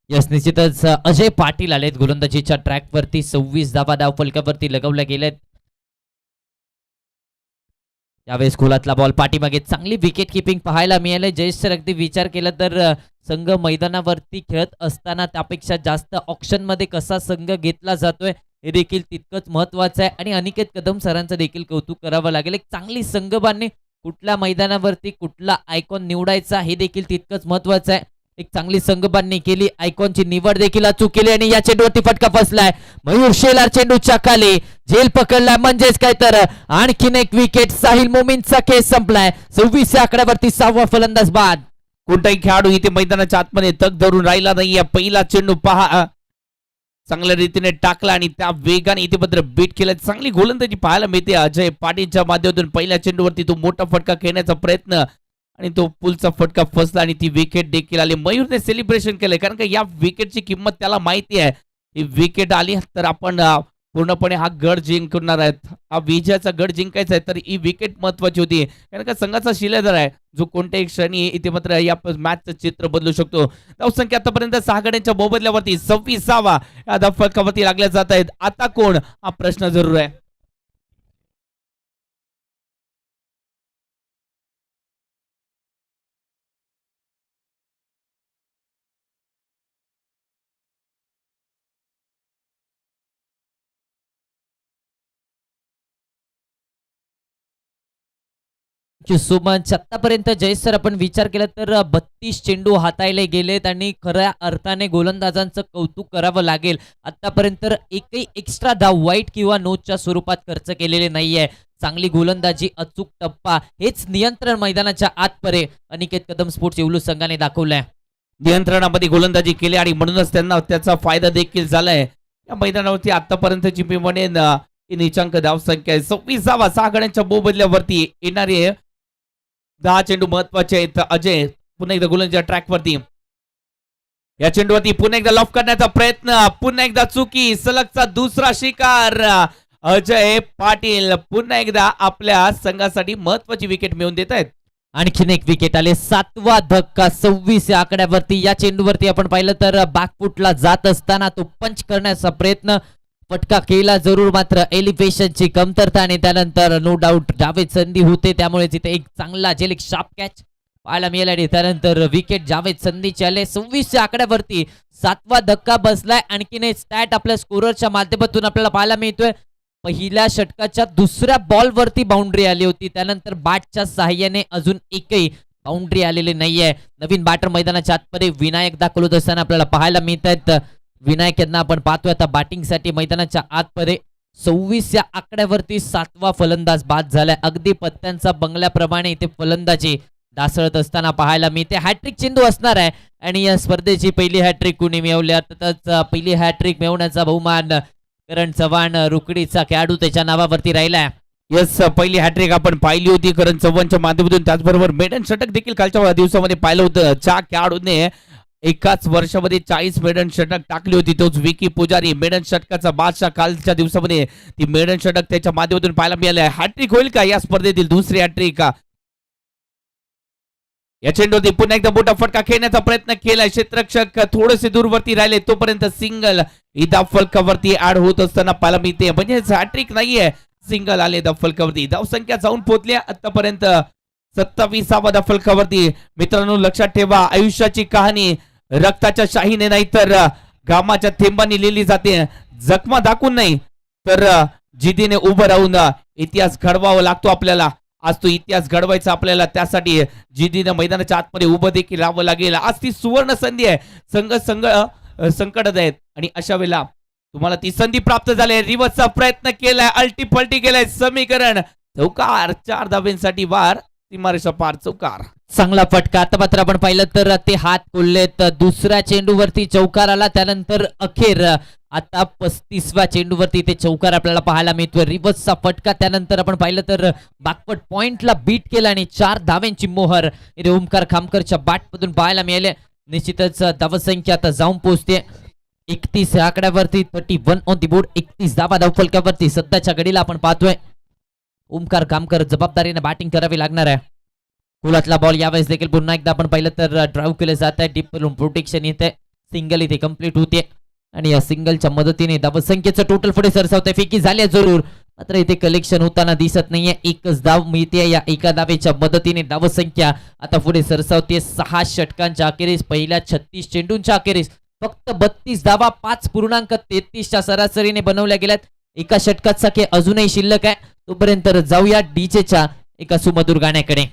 यस, निश्चितच अजय पाटील आलेत गोलंदाजीच्या ट्रॅकवरती. 26 धावा धाव फलकावरती लगवल्या गेल्यात. यावेळेस गोलातला बॉल पाठीमागे चांगली विकेट किपिंग पाहायला मिळाले. जयेश सर, अगदी विचार केला तर संघ मैदानावरती खेळत असताना त्यापेक्षा जास्त ऑप्शन मध्ये कसा संघ घेतला जातोय हे देखील तितकंच महत्वाचं आहे आणि अनिकेत कदम सरांचं देखील कौतुक करावं लागेल. एक चांगली संघबांधणी, कुठल्या मैदानावरती कुठला आयकॉन निवडायचा हे देखील तितकंच महत्वाचं आहे. एक चांगली संघबांधणी केली, आयकॉनची निवड देखील अचूक केली आणि या चेंडूवरती फटका फसलाय. मयूर शेलार चेंडूच्या खाली झेल पकडला, म्हणजेच काय तर आणखीन एक विकेट. साहिल मोमीनचा खेळ संपलाय. 26 आकड्यावरती 6वा फलंदाज बाद. कोणताही खेळाडू इथे मैदानाच्या आतमध्ये तग धरून राहिला नाहीये. पहिला चेंडू पहा चांगल्या रीतीने टाकला आणि त्या वेगाने इथे मात्र बीट केलं. चांगली गोलंदाजी पाहायला मिळते अजय पाटीलच्या माध्यमातून. पहिल्या चेंडूवरती तो मोठा फटका खेळण्याचा प्रयत्न आणि तो पुलचा फटका फसला आणि ती विकेट देखील आली. मयूरने सेलिब्रेशन केलंय कारण का या विकेटची किंमत त्याला माहिती आहे. ही विकेट आली तर आपण पूर्णपणे हा गड जिंकणार आहेत. हा विजयाचा गड जिंकायचा आहे तर ही विकेट महत्वाची होती कारण का संघाचा शिलेदार आहे जो कोणत्याही क्षणी इथे मात्र या मॅचचं चित्र बदलू शकतो. धावसंख्या आतापर्यंत 6 गड्यांच्या मोबदल्यावरती 26वा या धावफलकावरती लागल्या जात आहेत. आता कोण हा प्रश्न जरूर आहे. सुमन आतापर्यंत जयेश सर आपण विचार केला तर 32 चेंडू हाताळले गेलेत आणि खऱ्या अर्थाने गोलंदाजांचं कौतुक करावं लागेल. आतापर्यंत एकही एक्स्ट्रा धाव वाईट किंवा नोटच्या स्वरूपात खर्च केलेले नाहीये. चांगली गोलंदाजी, अचूक टप्पा हेच नियंत्रण मैदानाच्या आतपरे अनिकेत कदम स्पोर्ट्स येवलू संघाने दाखवलंय. नियंत्रणामध्ये गोलंदाजी केली आणि म्हणूनच त्यांना त्याचा फायदा देखील झालाय. या मैदानावरती आतापर्यंतची मी म्हणेन निचांक धावसंख्या आहे 26वा. 6 गड्यांच्या मोबदल्यावरती येणारे 10 चेंडू महत्वाचे आहेत. अजय पुन्हा एकदा गोलंदाजीच्या ट्रॅकवरती. या चेंडूवरती पुन्हा एकदा लॉफ करण्याचा प्रयत्न, पुन्हा एकदा चुकी, सलगचा दुसरा शिकार. अजय पाटील पुन्हा एकदा आपल्या संघासाठी महत्वाची विकेट मिळवून देत आहेत. आणखीन एक विकेट आले. 7वा धक्का 26 या आकड्यावरती. या चेंडूवरती आपण पाहिलं तर बॅकफुटला जात असताना तो पंच करण्याचा प्रयत्न, फटका केला जरूर मात्र एलिव्हेशनची कमतरता आणि त्यानंतर नो डाऊट जावेद संधी होते त्यामुळे तिथे एक चांगला एक शार्प कॅच पाहायला मिळाला आणि त्यानंतर विकेट जावेद संधीचे आले. 26 आकड्यावरती 7वा धक्का बसलाय. आणखीन एक स्टॅट आपल्या स्कोररच्या माध्यमातून आपल्याला पाहायला मिळतोय. पहिल्या षटकाच्या दुसऱ्या बॉलवरती बाउंड्री आली होती. त्यानंतर बॅटच्या सहाय्याने अजून एकही बाउंड्री आलेली नाहीये. नवीन बॅटर मैदानाच्या आतमध्ये विनायक दाखवत असताना आपल्याला पाहायला मिळत आहेत. विनायक यांना आपण पाहतोय आता बॅटिंगसाठी मैदानाच्या आतमध्ये. 26 या आकड्यावरती 7वा फलंदाज बाद झालाय. अगदी पत्त्यांचा बंगल्याप्रमाणे इथे फलंदाजी ढासळत असताना पाहायला मिळते. हॅट्रिक चेंडू असणार आहे आणि या स्पर्धेची पहिली हॅट्रिक कुणी मिळवली. अर्थातच पहिली हॅट्रिक मिळवण्याचा बहुमान करण चव्हाण रुकडीचा खेळाडू त्याच्या नावावरती राहिलाय. यस, पहिली हॅट्रिक आपण पाहिली होती करण चव्हाणच्या माध्यमातून. त्याचबरोबर मेडन षटक देखील कालच्या दिवसामध्ये पाहिलं होतं. ज्या खेळाडूने एकाच वर्षामध्ये 40 मेडन षटक टाकली होती तोच विकी पुजारी. मेडन षटकाचा बादशाह कालच्या दिवसामध्ये ती मेडन षटक त्याच्या माध्यमातून पाहायला मिळाले. हॅट्रिक होईल का या स्पर्धेतील दुसरी हॅट्रिक? या चेंडूवरती पुन्हा एकदा मोठा फटका खेळण्याचा प्रयत्न केलाय. क्षेत्ररक्षक थोडेसे दूरवरती राहिले तोपर्यंत सिंगल ही फलकावरती ऍड होत असताना पाहायला मिळते. म्हणजे हॅट्रिक नाहीये, सिंगल आले फलकावरती. धावसंख्या जाऊन पोहोचल्या आतापर्यंत 27वा फलकावरती. मित्रांनो लक्षात ठेवा, आयुष्याची कहाणी रक्ताच्या शाहीने नाही तर घामाच्या थेंबांनी लिहिली जाते. जखमा दाखवून नाही तर जिद्दीने उभं राहून इतिहास घडवावा लागतो आपल्याला. आज तो इतिहास घडवायचा आपल्याला, त्यासाठी जिद्दीने मैदानाच्या आतमध्ये उभं देखील राहावं लागेल. आज ती सुवर्ण संधी आहे. संकटात आहेत आणि अशा वेळेला तुम्हाला ती संधी प्राप्त झाली. रिव्हर्सचा प्रयत्न केलाय, अल्टीपल्टी केलाय. समीकरण चौकार, 4 धाब्यांसाठी वार, सीमारेषा पार चौकार. चांगला फटका. आता मात्र आपण पाहिलं तर ते हात कोल्लेत. दुसऱ्या चेंडूवरती चौकार आला. त्यानंतर अखेर आता 35व्या चेंडूवरती ते चौकार आपल्याला पाहायला मिळतोय. रिव्हर्सचा फटका. त्यानंतर आपण पाहिलं तर बॅकवर्ड पॉइंटला बीट केला आणि 4 धाव्यांची मोहर इथे ओमकार खामकरच्या बॅटमधून पाहायला मिळाले. निश्चितच धावसंख्या आता जाऊन पोहोचते 31 आकड्यावरती. 31 ऑन दी बोर्ड. 31 धावा धावफलकावरती सध्याच्या घडीला आपण पाहतोय. ओमकार खामकर जबाबदारीने बॅटिंग करावी लागणार आहे. कुलातला बॉल यावेळेस देखील पुन्हा एकदा आपण पाहिलं तर ड्राईव्ह केले जात आहे. डीप प्रोटेक्शन येते. सिंगल इथे कंप्लीट होते आणि या सिंगलच्या मदतीने धावसंख्येचं टोटल पुढे सरसावते. फेकी झाली जरूर मात्र इथे कलेक्शन होताना दिसत नाहीये. एकच धाव मिळते. या एका धावेच्या मदतीने धावसंख्या आता पुढे सरसावते. 6 षटकांच्या अखेरीस, पहिल्या 36 चेंडूंच्या अखेरीस फक्त 32 धावा 5.33च्या सरासरीने बनवल्या गेल्यात. एका षटकाचा खेळ अजूनही शिल्लक आहे. तोपर्यंत जाऊया डीजेच्या एका सुमधुर गाण्याकडे.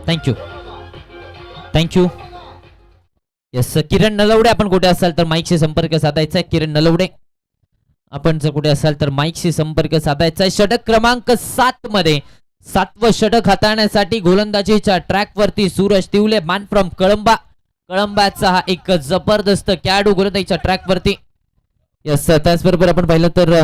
थँक्यू. यस किरण नलवडे आपण कुठे असाल तर माईकशी संपर्क साधायचा आहे. किरण नलवडे आपण जर कुठे असाल तर माईकशी संपर्क साधायचा आहे. षटक क्रमांक 7 मध्ये 7वं षटक हाताळण्यासाठी गोलंदाजीच्या ट्रॅक वरती सूरज तिवले मान फ्रॉम कळंबा. कळंबाचा हा एक जबरदस्त खेळाडू गोलंदाजीच्या ट्रॅक वरती. यस त्याचबरोबर आपण पाहिलं तर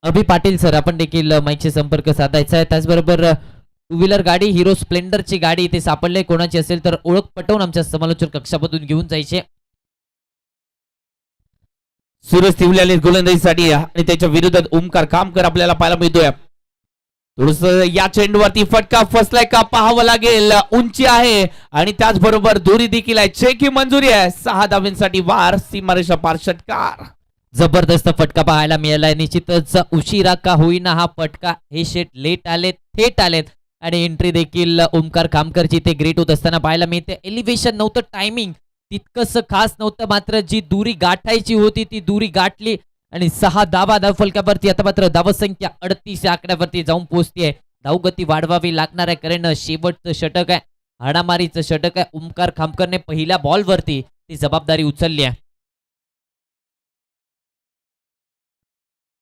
अभि पाटील सर आपण देखील माईकशी संपर्क साधायचा आहे. त्याचबरोबर टू व्हीलर गाडी हिरो स्प्लेंडरची गाडी इथे सापडले. कोणाची असेल तर ओळख पटवून आमच्या समालोचन कक्षामधून घेऊन जायचे. सूरज तिवले आले गोलंदाजीसाठी आणि त्याच्या विरोधात ओमकार कामकर आपल्याला पाहायला मिळतोय. थोडस या चेंडूवरती फटका फसलाय का पाहावं लागेल. उंची आहे आणि त्याचबरोबर दोरी देखील आहे. चेक ही मंजुरी आहे. 6 धावांसाठी वार सीमारेषा पार षटकार. जबरदस्त फटका पाहायला मिळालाय. निश्चितच उशिरा का होईना हा फटका हे शेट लेट आलेत थेट आलेत आणि एंट्री देखील ओमकार खामकरची ते ग्रेट होत असताना पाहायला मिळते. एलिव्हेशन नव्हतं, टायमिंग तितकंच खास नव्हतं, मात्र जी दुरी गाठायची होती ती दुरी गाठली आणि 6 धावा धावफलकावरती. आता मात्र धावसंख्या 38 या आकड्यावरती जाऊन पोहोचतीये. धावगती वाढवावी लागणार आहे कारण शेवटचं षटक आहे, हाणामारीचं षटक आहे. ओमकार खामकरने पहिल्या बॉलवरती ती जबाबदारी उचलली आहे.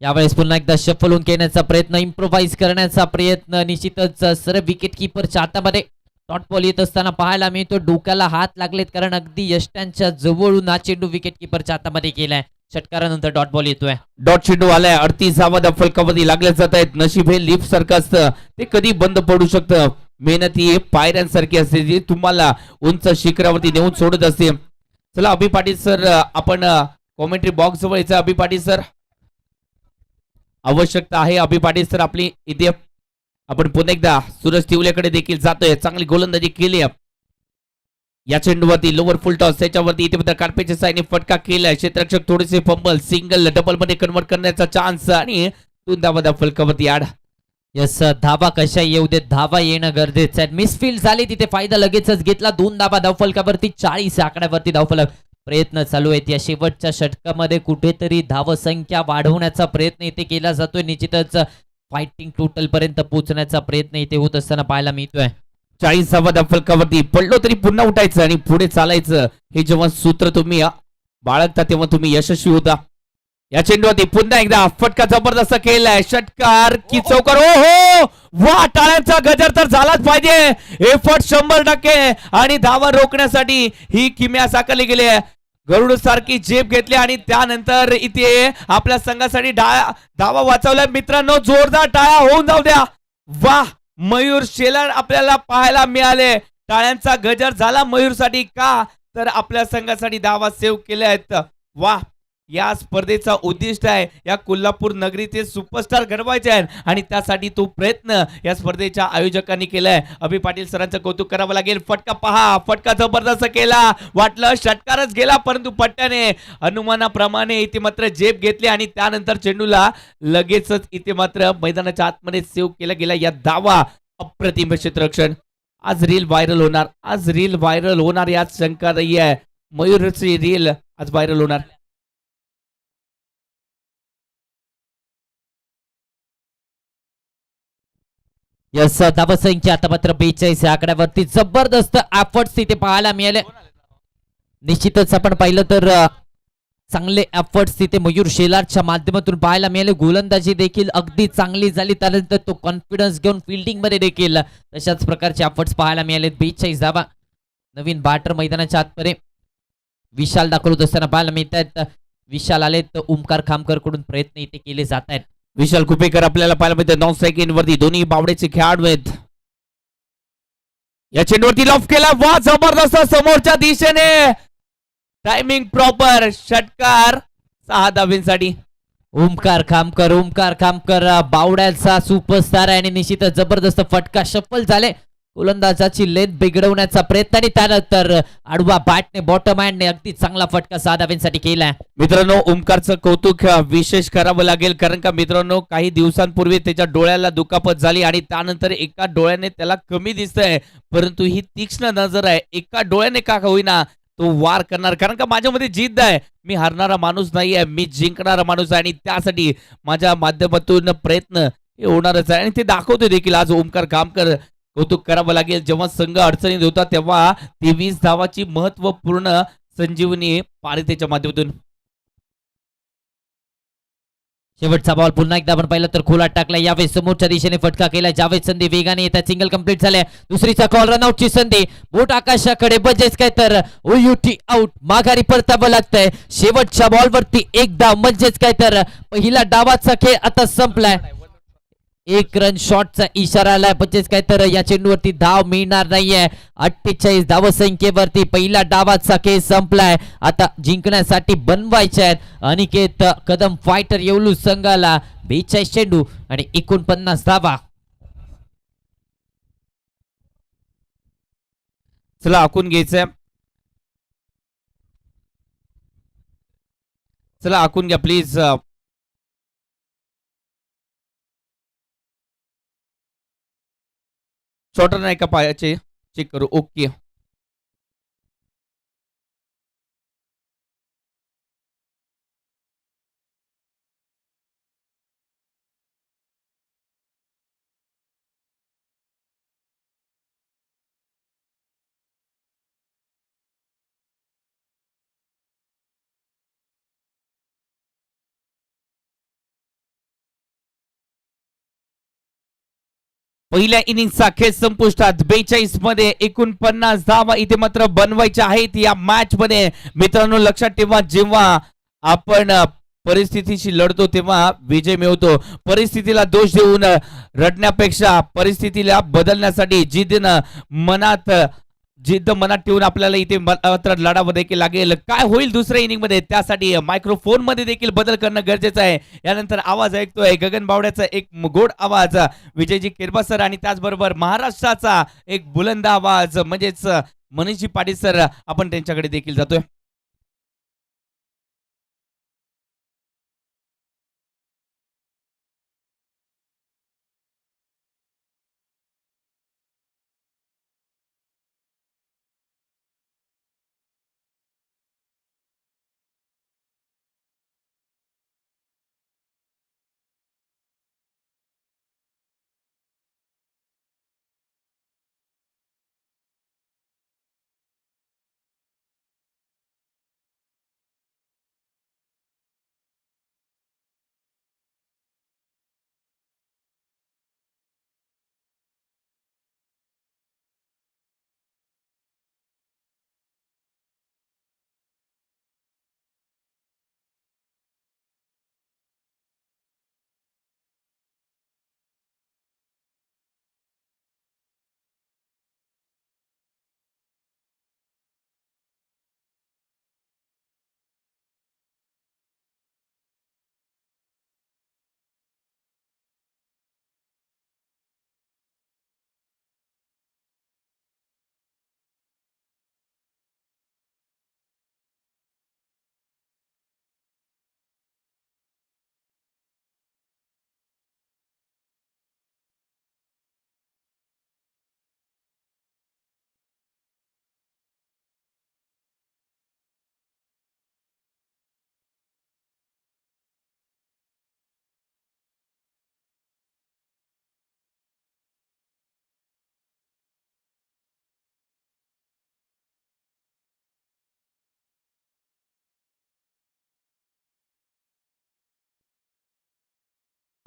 यावेळेस पुन्हा एकदा शफल होऊन खेळण्याचा प्रयत्न, इम्प्रोवाइज करण्याचा प्रयत्न. निश्चितच सर विकेट किपरच्या हातामध्ये डॉट बॉल येत असताना पाहायला मिळतो. डोक्याला हात लागलेत कारण अगदी यष्ट्यांच्या जवळून हा चेंडू विकेट किपरच्या हातामध्ये केलाय. षटकारानंतर डॉट बॉल येतोय. डॉट चेंडू आलाय. 38 धावा फलकामध्ये लागल्या जात आहेत. नशीब हे लिफ्ट सारखं असतं, ते कधी बंद पडू शकतं. मेहनत ही पायऱ्यांसारखी असते जी तुम्हाला उंच शिखरावरती नेऊन सोडत असते. चला अभि पाटील सर आपण कॉमेंट्री बॉक्स जवळ यायचं. अभि पाटील सर आवश्यकता आहे. अभि पाटील सर आपली इथे आपण पुन्हा एकदा सूरज तिवलेकडे देखील जातोय. चांगली गोलंदाजी केली या चेंडूवरती. लोअर फुल टॉस त्याच्यावरती इथे कार्पेटच्या साईने फटका केलाय. क्षेत्ररक्षक थोडेसे फंबल, सिंगल डबल मध्ये कन्वर्ट करण्याचा चान्स आणि 2 धावा फलकावरती आड. यस धावा कशा येऊ देत, धावा येणं गरजेचं आहे. मिसफील्ड झाली तिथे फायदा लगेचच घेतला. 2 धावा धावफलकावरती. 40 आकड्यावरती धावफलक. प्रयत्न चालू आहेत या शेवटच्या षटकामध्ये कुठेतरी धावसंख्या वाढवण्याचा प्रयत्न इथे केला जातोय. निश्चितच फायटिंग टोटल पर्यंत पोहोचण्याचा प्रयत्न इथे होत असताना पाहायला मिळतोय. 40 धावा फलकावरती. पडलो तरी पुन्हा उठायचं आणि पुढे चालायचं, हे जेव्हा सूत्र तुम्ही बाळगता तेव्हा तुम्ही यशस्वी होता. या चेंडूवरती पुन्हा एकदा फटका जबरदस्त केलाय. षटकार की चौकार. ओ हो वा, टाळ्यांचा गजर तर झालाच पाहिजे. एफर्ट 100% आणि धावा रोखण्यासाठी ही किमया साकारली गेली आहे. गरुड सारखी झेप घेतली आणि त्यानंतर इथे आपल्या संघासाठी धावा वाचवल्या. मित्रांनो जोरदार टाळ्या होऊन जाऊ द्या. वा, मयूर शेलार आपल्याला पाहायला मिळाले. टाळ्यांचा गजर झाला मयूरसाठी. का तर आपल्या संघासाठी धावा सेव्ह केल्या आहेत. वा, या स्पर्धेचा उद्दिष्ट आहे या कोल्हापूर नगरीचे सुपरस्टार घडवायचे आहेत आणि त्यासाठी तो प्रयत्न या स्पर्धेच्या आयोजकांनी केलाय. अभि पाटील सरांचं कौतुक करावं लागेल. फटका पहा, फटका जबरदस्त केला. वाटलं षटकारच गेला परंतु पट्ट्याने अनुमानाप्रमाणे इथे मात्र झेप घेतली आणि त्यानंतर चेंडूला लगेचच इथे मात्र मैदानाच्या आतमध्ये सेव्ह केला गेला. या धावा अप्रतिम क्षेत्ररक्षण. आज रील व्हायरल होणार, आज रील व्हायरल होणार यात शंका नाही आहे. मयूरची रील आज व्हायरल होणार. यस धावसंख्या आता मात्र 42 या आकड्यावरती. जबरदस्त एफर्ट्स तिथे पाहायला मिळाले. निश्चितच आपण पाहिलं तर चांगले एफर्ट्स तिथे मयूर शेलारच्या माध्यमातून पाहायला मिळाले. गोलंदाजी देखील अगदी चांगली झाली. त्यानंतर तो कॉन्फिडन्स घेऊन फिल्डिंग मध्ये देखील तशाच प्रकारचे एफर्ट्स पाहायला मिळाले. 42 धावा. नवीन बॅटर मैदानाच्या आतमध्ये विशाल दाखवत असताना पाहायला मिळत आहेत. विशाल आले तर ओमकार खामकर कडून प्रयत्न इथे केले जात आहेत. विशाल कुपेकर आपल्याला पाहायला मिळते. 9 सेकंड वरती दोन्ही बावडेचे खेळाडू आहेत. या चेंडूवरती लॉफ केला. वा, जबरदस्त समोरच्या दिशेने टायमिंग प्रॉपर. षटकार 6 धावांसाठी. ओमकार खामकर बावड्याचा सुपरस्टार आहे आणि निश्चितच जबरदस्त फटका. शफल झाले. गोलंदाजाची लेंथ बिघडवण्याचा प्रयत्न आणि त्यानंतर आडवा बॅटने बॉटम हँडने अगदी चांगला फटका 6 धावांसाठी केलाय. मित्रांनो ओमकारचं कौतुक विशेष करावं लागेल कारण का मित्रांनो काही दिवसांपूर्वी त्याच्या डोळ्याला दुखापत झाली आणि त्यानंतर एका डोळ्याने त्याला कमी दिसतंय परंतु ही तीक्ष्ण नजर आहे. एका डोळ्याने का होईना तो वार करणार कारण का माझ्यामध्ये जिद्द आहे. मी हारणारा माणूस नाही आहे, मी जिंकणारा माणूस आहे आणि त्यासाठी माझ्या माध्यमातून प्रयत्न हे होणारच आहे आणि ते दाखवतो देखील. आज ओमकार खामकर कौतुक करावं लागेल. जेव्हा संघ अडचणीत होता तेव्हा 23 धावाची महत्वपूर्ण संजीवनी पारितेच्या माध्यमातून. शेवटचा बॉल पुन्हा एकदा आपण पाहिलं तर खोलात टाकला. यावेळेस समोरच्या दिशेने फटका केला. जावेद संधी वेगाने येतात. सिंगल कंप्लीट झाले. दुसरीचा कॉल रनआउटची संधी. बोट आकाशाकडे बजेच काय तर ओयूटी आउट. माघारी परतावं लागतंय. शेवटच्या बॉलवरती एकदा म्हणजेच काय तर पहिला डावाचा खेळ आता संपलाय. एक रन शॉटचा इशारा आलाय. म्हणजेच काय तर या चेंडूवरती धाव मिळणार नाहीये. 48 धावसंख्येवरती पहिला डावाचा खेळ संपलाय. आता जिंकण्यासाठी बनवायचे आहेत. अनिकेत कदम फायटर येवलू संघाला 42 चेंडू आणि 49 धावा. चला आखून घ्यायचंय. चला आखून घ्या प्लीज. शॉर्टर नाही का पायाचे चेक करू. ओके. पहिल्या इनिंगचा खेळ संपुष्टात. 42 मध्ये 49 धावा इथे मात्र बनवायच्या आहेत या मॅच मध्ये. मित्रांनो लक्षात ठेवा, जेव्हा आपण परिस्थितीशी लढतो तेव्हा विजय मिळवतो. परिस्थितीला दोष देऊन रडण्यापेक्षा परिस्थितीला बदलण्यासाठी जिद्द मनात ठेवून आपल्याला इथे मात्र लढावं देखील लागेल. काय होईल दुसऱ्या इनिंग मध्ये त्यासाठी मायक्रोफोन मध्ये देखील बदल करणं गरजेचं आहे. यानंतर आवाज ऐकतोय गगन बावड्याचा एक गोड आवाज विजयजी किरबा सर आणि त्याचबरोबर महाराष्ट्राचा एक बुलंद आवाज म्हणजेच मनीषजी पाटील सर, आपण त्यांच्याकडे देखील जातोय.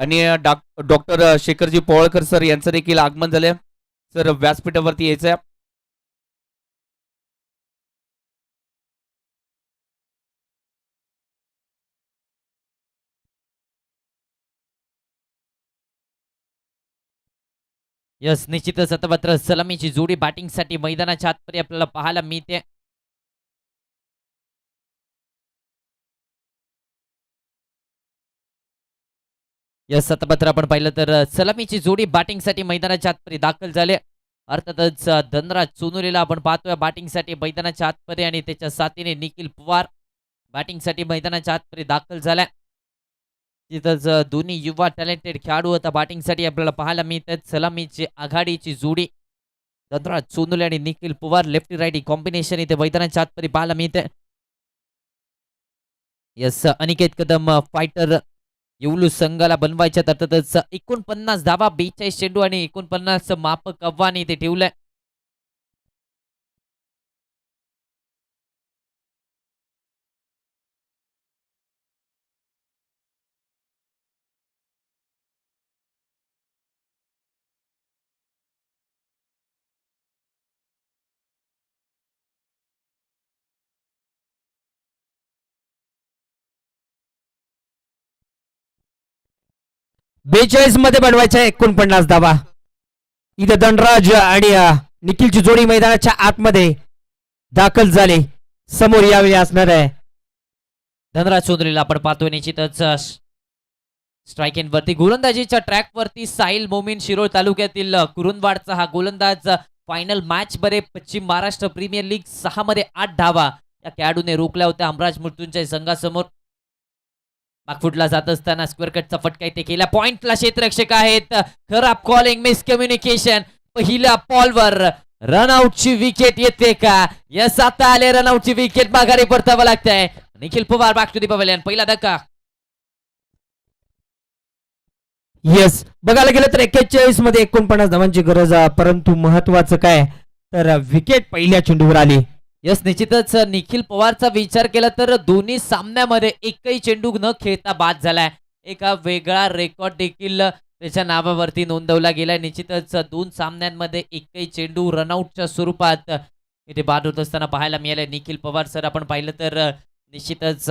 आणि डॉक्टर शेखरजी पोवळकर सर यांचं देखील आगमन झालंय. सर व्यासपीठावरती यायचंय. यस, निश्चितच आता मात्र सलामीची जोडी बॅटिंगसाठी मैदानाच्या आतमध्ये आपल्याला पाहायला मिळते. यस, आता मात्र आपण पाहिलं तर सलामीची जोडी बॅटिंगसाठी मैदानाच्या आतमध्ये दाखल झाले. अर्थातच धनराज सोनुलेला आपण पाहतोय बॅटिंगसाठी मैदानाच्या आतमध्ये आणि त्याच्या साथीने निखिल पवार बॅटिंगसाठी मैदानाच्या आतमध्ये दाखल झालाय. तिथंच दोन्ही युवा टॅलेंटेड खेळाडू आता बॅटिंगसाठी आपल्याला पाहायला मिळतात. सलामीची आघाडीची जोडी धनराज सोनुले आणि Nikhil Pawar lefty righty combination इथे मैदानाच्या आतमध्ये पाहायला मिळते. यस, अनिकेत कदम फायटर येवलू संघाला बनवायच्या अर्थातच 49 धावा 42 चेंडू आणि 49 मापक आव्हान इथे ठेवलंय. 42 मध्ये बनवायचा 49 धावा. इथे धनराज आणि निखिलची जोडी मैदानाच्या आतमध्ये दाखल झाले. समोर यावेळी असणार आहे धनराज चौधरीला आपण पाहतोय निश्चितच स्ट्राईक इन वरती गोलंदाजीच्या ट्रॅक वरती साहिल मोमीन शिरोळ तालुक्यातील कुरुंदवाडचा हा गोलंदाज फायनल मॅच मध्ये पश्चिम महाराष्ट्र प्रीमियर लीग 6 मध्ये 8 धावा या खेळाडूने रोखल्या होत्या हमराज मृत्युंजय संघासमोर. बाकफुटला जात असताना स्क्वेअर कटचा फटका इथे केला. पॉइंटला क्षेत्ररक्षक आहेत. खराब कॉलिंग, मिसकम्युनिकेशन. पहिल्या बॉलवर रनआउटची विकेट येते का? यस, आता आले रनआउटची विकेट. माघारी परतावं लागतंय. Nikhil Pawar back to the pavilion. पहिला धक्का. येस, बघायला गेलं तर 41 मध्ये 49 धावांची गरज आहे. परंतु महत्वाचं काय तर विकेट पहिल्या चेंडूवर आली. यस, निश्चितच निखिल पवारचा विचार केला तर दोन्ही सामन्यामध्ये एकही चेंडू न खेळता बाद झालाय. एका वेगळा रेकॉर्ड देखील त्याच्या नावावरती नोंदवला गेलाय. निश्चितच 2 सामन्यांमध्ये एकही चेंडू रनआउटच्या स्वरूपात इथे बाद होत असताना पाहायला मिळाले. निखिल पवार सर आपण पाहिलं तर निश्चितच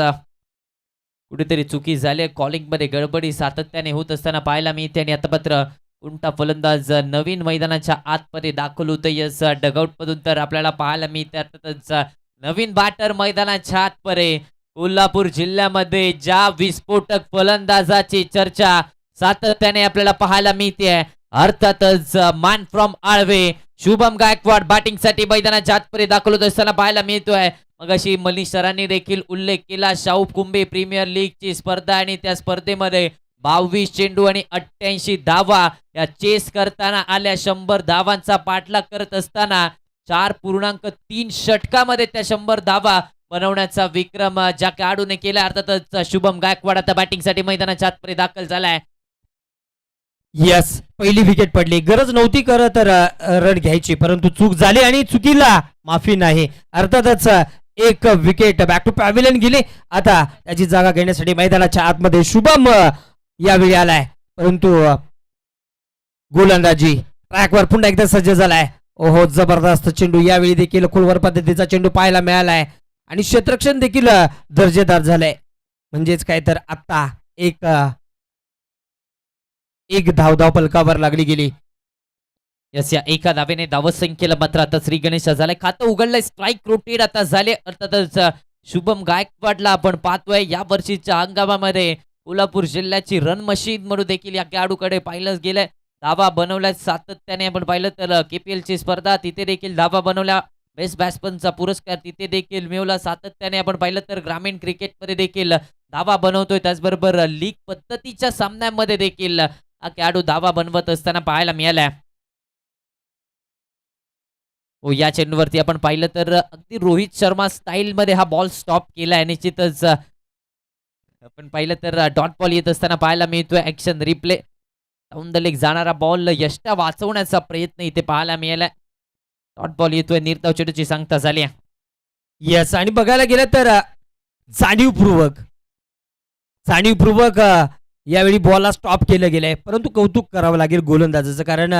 कुठेतरी चुकी झाली. कॉलिंग मध्ये गडबडी सातत्याने होत असताना पाहायला मिळते आणि आता मात्र उंटा फलंदाज नवीन मैदानाच्या आतमध्ये दाखल होतं. यस, डगआउट मधून तर आपल्याला पाहायला मिळते अर्थातच नवीन बॅटर मैदानाच्या आतमध्ये. कोल्हापूर जिल्ह्यामध्ये ज्या विस्फोटक फलंदाजाची चर्चा सातत्याने आपल्याला पाहायला मिळते अर्थातच मॅन फ्रॉम आळवे शुभम गायकवाड बॅटिंगसाठी मैदानाच्या आतमध्ये दाखल होत असताना पाहायला मिळतोय. मगाशी मनीष सरांनी देखील उल्लेख केला. शाहू कुंभे प्रीमियर लीगची स्पर्धा आणि त्या स्पर्धेमध्ये 22 चेंडू आणि 88 धावा या चेस करताना आल्या. 100 धावांचा पाठलाग करत असताना 4.3 षटकामध्ये त्या 100 धावा बनवण्याचा विक्रम ज्या खेळाडूने केला अर्थातच शुभम गायकवाड आता बॅटिंगसाठी मैदानाच्या आतमध्ये दाखल झालाय. यस, पहिली विकेट पडली. गरज नव्हती खरं तर रन घ्यायची, परंतु चूक झाली आणि चुकीला माफी नाही. अर्थातच एक विकेट बॅक टू पॅव्हिलियन गेली. आता त्याची जागा घेण्यासाठी मैदानाच्या आतमध्ये शुभम यावेळी आलाय. परंतु गोलंदाजी ट्रॅकवर पुन्हा एकदा सज्ज झालाय. ओहो, जबरदस्त चेंडू. यावेळी देखील खोलवर पद्धतीचा चेंडू पाहायला मिळालाय आणि क्षेत्ररक्षण देखील दर्जेदार झालंय. म्हणजेच काय तर आता एक धाव पलकावर लागली गेली. यस, या एका धावेने धावसंख्येला मात्र आता श्री गणेश झालाय. खातं उघडलंय. स्ट्राईक रोटेट आता झाले. अर्थातच शुभम गायकवाडला आपण पाहतोय या वर्षीच्या हंगामामध्ये कोल्हापूर जिल्ह्याची रन मशीन म्हणून देखील या खेळाडूकडे पाहिलं गेलंय. धावा बनवल्या सातत्याने आपण पाहिलं तर KPL ची स्पर्धा तिथे देखील धावा बनवल्या. बेस्ट बॅट्समनचा पुरस्कार तिथे देखील मिळवला. सातत्याने आपण पाहिलं तर ग्रामीण क्रिकेटमध्ये देखील धावा बनवतोय. त्याचबरोबर लीग पद्धतीच्या सामन्यांमध्ये देखील हा खेळाडू धावा बनवत असताना पाहायला मिळालाय. या चेंडूवरती आपण पाहिलं तर अगदी रोहित शर्मा स्टाईल मध्ये हा बॉल स्टॉप केलाय. निश्चितच आपण पाहिलं तर डॉट बॉल येत असताना पाहायला मिळतोय. Action replay down the leg जाणारा बॉल यष्टा वाचवण्याचा प्रयत्न इथे पाहायला मिळालाय. डॉट बॉल येतोय. निर्धाव चेंडूची सांगता झाली. येस, आणि बघायला गेलं तर जाणीवपूर्वक यावेळी बॉलला स्टॉप केलं गेलंय. परंतु कौतुक करावं लागेल गोलंदाजाचं, कारण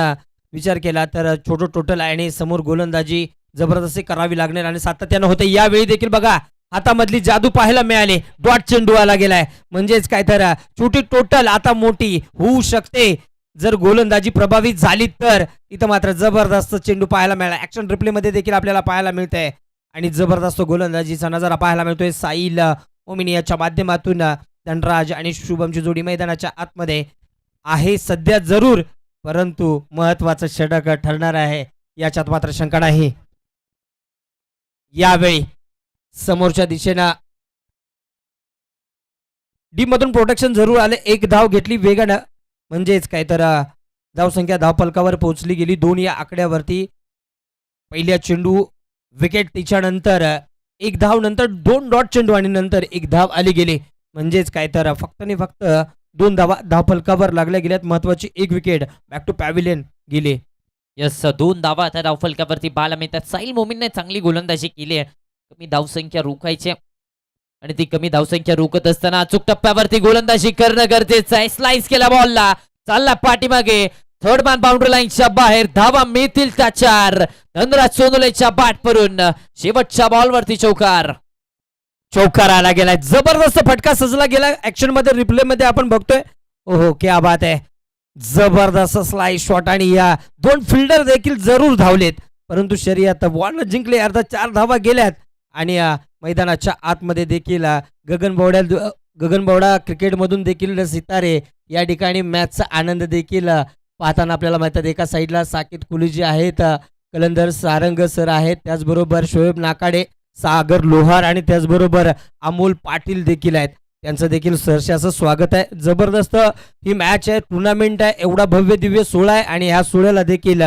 विचार केला तर छोटं टोटल आहे आणि समोर गोलंदाजी जबरदस्ती करावी लागणार आणि सातत्यानं होते. यावेळी देखील बघा हातामधली जादू पाहायला मिळाली. डॉट चेंडू आला गेलाय. म्हणजेच काय तर छोटी टोटल आता मोठी होऊ शकते जर गोलंदाजी प्रभावित झाली तर. इथं मात्र जबरदस्त चेंडू पाहायला मिळाला. ऍक्शन रिप्ले मध्ये देखील आपल्याला पाहायला मिळतंय आणि जबरदस्त गोलंदाजीचा नजारा पाहायला मिळतोय. साहिल ओमिनियाच्या माध्यमातून धनराज आणि शुभमची जोडी मैदानाच्या आतमध्ये आहे सध्या जरूर, परंतु महत्वाचं षटक ठरणार आहे याच्यात मात्र शंका नाही. यावेळी समोरच्या दिशेनं डी मधून प्रोटेक्शन जरूर आले. एक धाव घेतली वेगानं. म्हणजेच काय तर धावसंख्या धावफलकावर पोहोचली गेली 2 या आकड्यावरती. पहिल्या चेंडू विकेट, तिच्यानंतर एक धाव, नंतर 2 डॉट चेंडू आणि नंतर एक धाव आली गेली. म्हणजेच काय तर फक्त आणि फक्त 2 धावा धावफलकावर लागल्या गेल्यात. महत्वाची एक विकेट बॅक टू पॅव्हिलियन गेली. यस, 2 धावा त्या धावफलकावरती पाहायला मिळतात. साहिल मोमीनने चांगली गोलंदाजी केली आहे. कमी धावसंख्या रोखायची आणि ती कमी धावसंख्या रोखत असताना अचूक टप्प्यावरती गोलंदाजी करणं गरजेचं आहे. स्लाइस केला बॉलला, चालला पाठीमागे, थर्ड मॅन बाउंड्री लाईनच्या बाहेर. धावा मिळतील त्या 4. धनराज सोनोलेच्या बॅट परून शेवटच्या बॉलवरती चौकार आला गेलाय. जबरदस्त फटका सजला गेला. ऍक्शन मध्ये रिप्ले मध्ये आपण बघतोय ओहो क्या बात आहे. जबरदस्त स्लाइस शॉट आणि या दोन फिल्डर देखील जरूर धावलेत, परंतु शर्यत बॉल जिंकले. अर्धा 4 धावा गेल्यात आणि मैदानाच्या आतमध्ये देखील गगनबावडा क्रिकेटमधून देखील सितारे या ठिकाणी मॅचचा आनंद देखील पाहताना आपल्याला माहितात. एका साईडला साकेत कुली जे आहेत, कलंदर सारंग सर आहेत, त्याचबरोबर शोएब नाकाडे, सागर लोहार आणि त्याचबरोबर अमोल पाटील देखील आहेत. त्यांचं देखील सहर्ष असं स्वागत आहे. जबरदस्त ही मॅच आहे, टुर्नामेंट आहे, एवढा भव्य दिव्य सोहळा आहे आणि ह्या सोहळ्याला देखील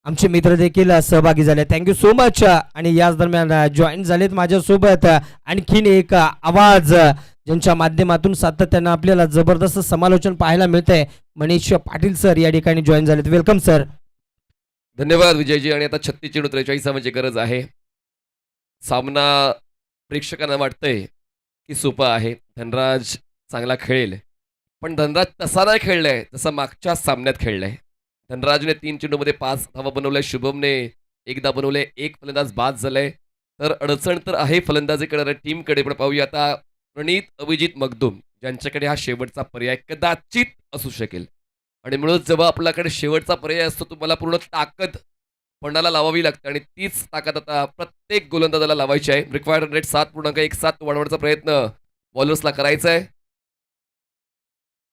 आमचे मित्र देखील सहभागी झाले. Thank you so much. आणि याच दरम्यान जॉईन झालेत माझ्यासोबत आणखीन एक आवाज ज्यांच्या माध्यमातून सातत्यानं आपल्याला जबरदस्त समालोचन पाहायला मिळतंय. मनीष पाटील सर या ठिकाणी जॉईन झालेत. Welcome sir. धन्यवाद विजयजी. आणि आता 36 चेंडू 43 धावांची गरज आहे. सामना प्रेक्षकांना वाटतंय की सोपा आहे, धनराज चांगला खेळेल, पण धनराज तसा नाही खेळलाय तसा मागच्या सामन्यात खेळलाय. धनराजने 3 चेंडूमध्ये 5 धावा बनवल्या, शुभमने एकदा बनवले, एक फलंदाज बाद झालाय. तर अडचण तर आहे फलंदाजी करणाऱ्या टीमकडे, पण पाहूया आता प्रणीत अभिजित मगदूम ज्यांच्याकडे हा शेवटचा पर्याय कदाचित असू शकेल. आणि म्हणून जेव्हा आपल्याकडे शेवटचा पर्याय असतो तुम्हाला पूर्ण ताकद पणाला लावावी लागते आणि तीच ताकद आता प्रत्येक गोलंदाजाला लावायची आहे. रिक्वायर्ड रेट 7.17 वाढवण्याचा प्रयत्न बॉलर्सला करायचा आहे.